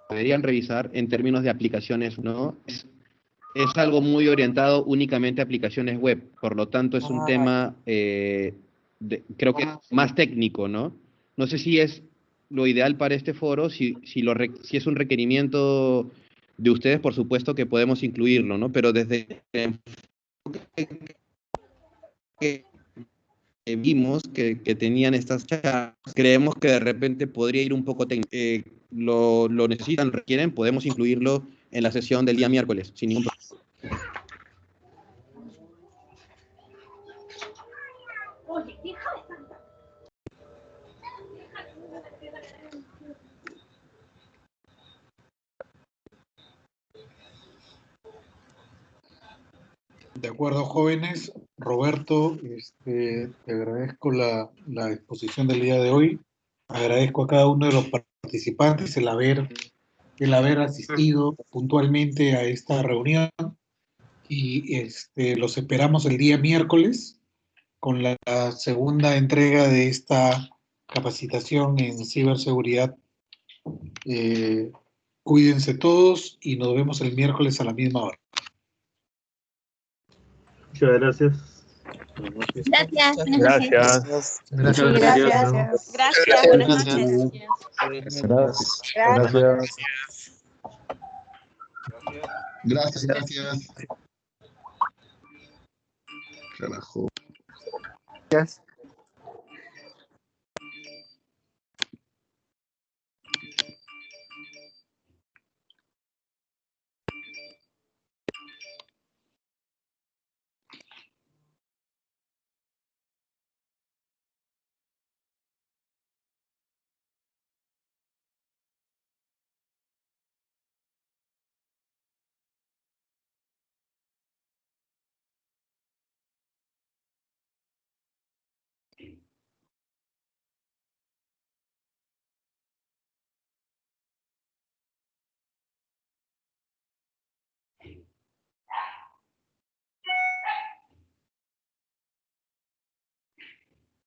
Deberían revisar en términos de aplicaciones, ¿no? Es algo muy orientado únicamente a aplicaciones web, por lo tanto es un tema, creo que más técnico, ¿no? No sé si es lo ideal para este foro, si es un requerimiento de ustedes, por supuesto que podemos incluirlo, ¿no? Pero desde el enfoque que vimos que tenían estas charlas, creemos que de repente podría ir un poco técnico. Lo necesitan, requieren, podemos incluirlo en la sesión del día miércoles, sin ningún problema. De acuerdo, jóvenes. Roberto, te agradezco la exposición del día de hoy. Agradezco a cada uno de los participantes el haber asistido puntualmente a esta reunión y los esperamos el día miércoles con la segunda entrega de esta capacitación en ciberseguridad. Cuídense todos y nos vemos el miércoles a la misma hora. Muchas gracias. Gracias. Gracias. Gracias. Gracias. Buenas noches. Gracias. Carajo. Gracias.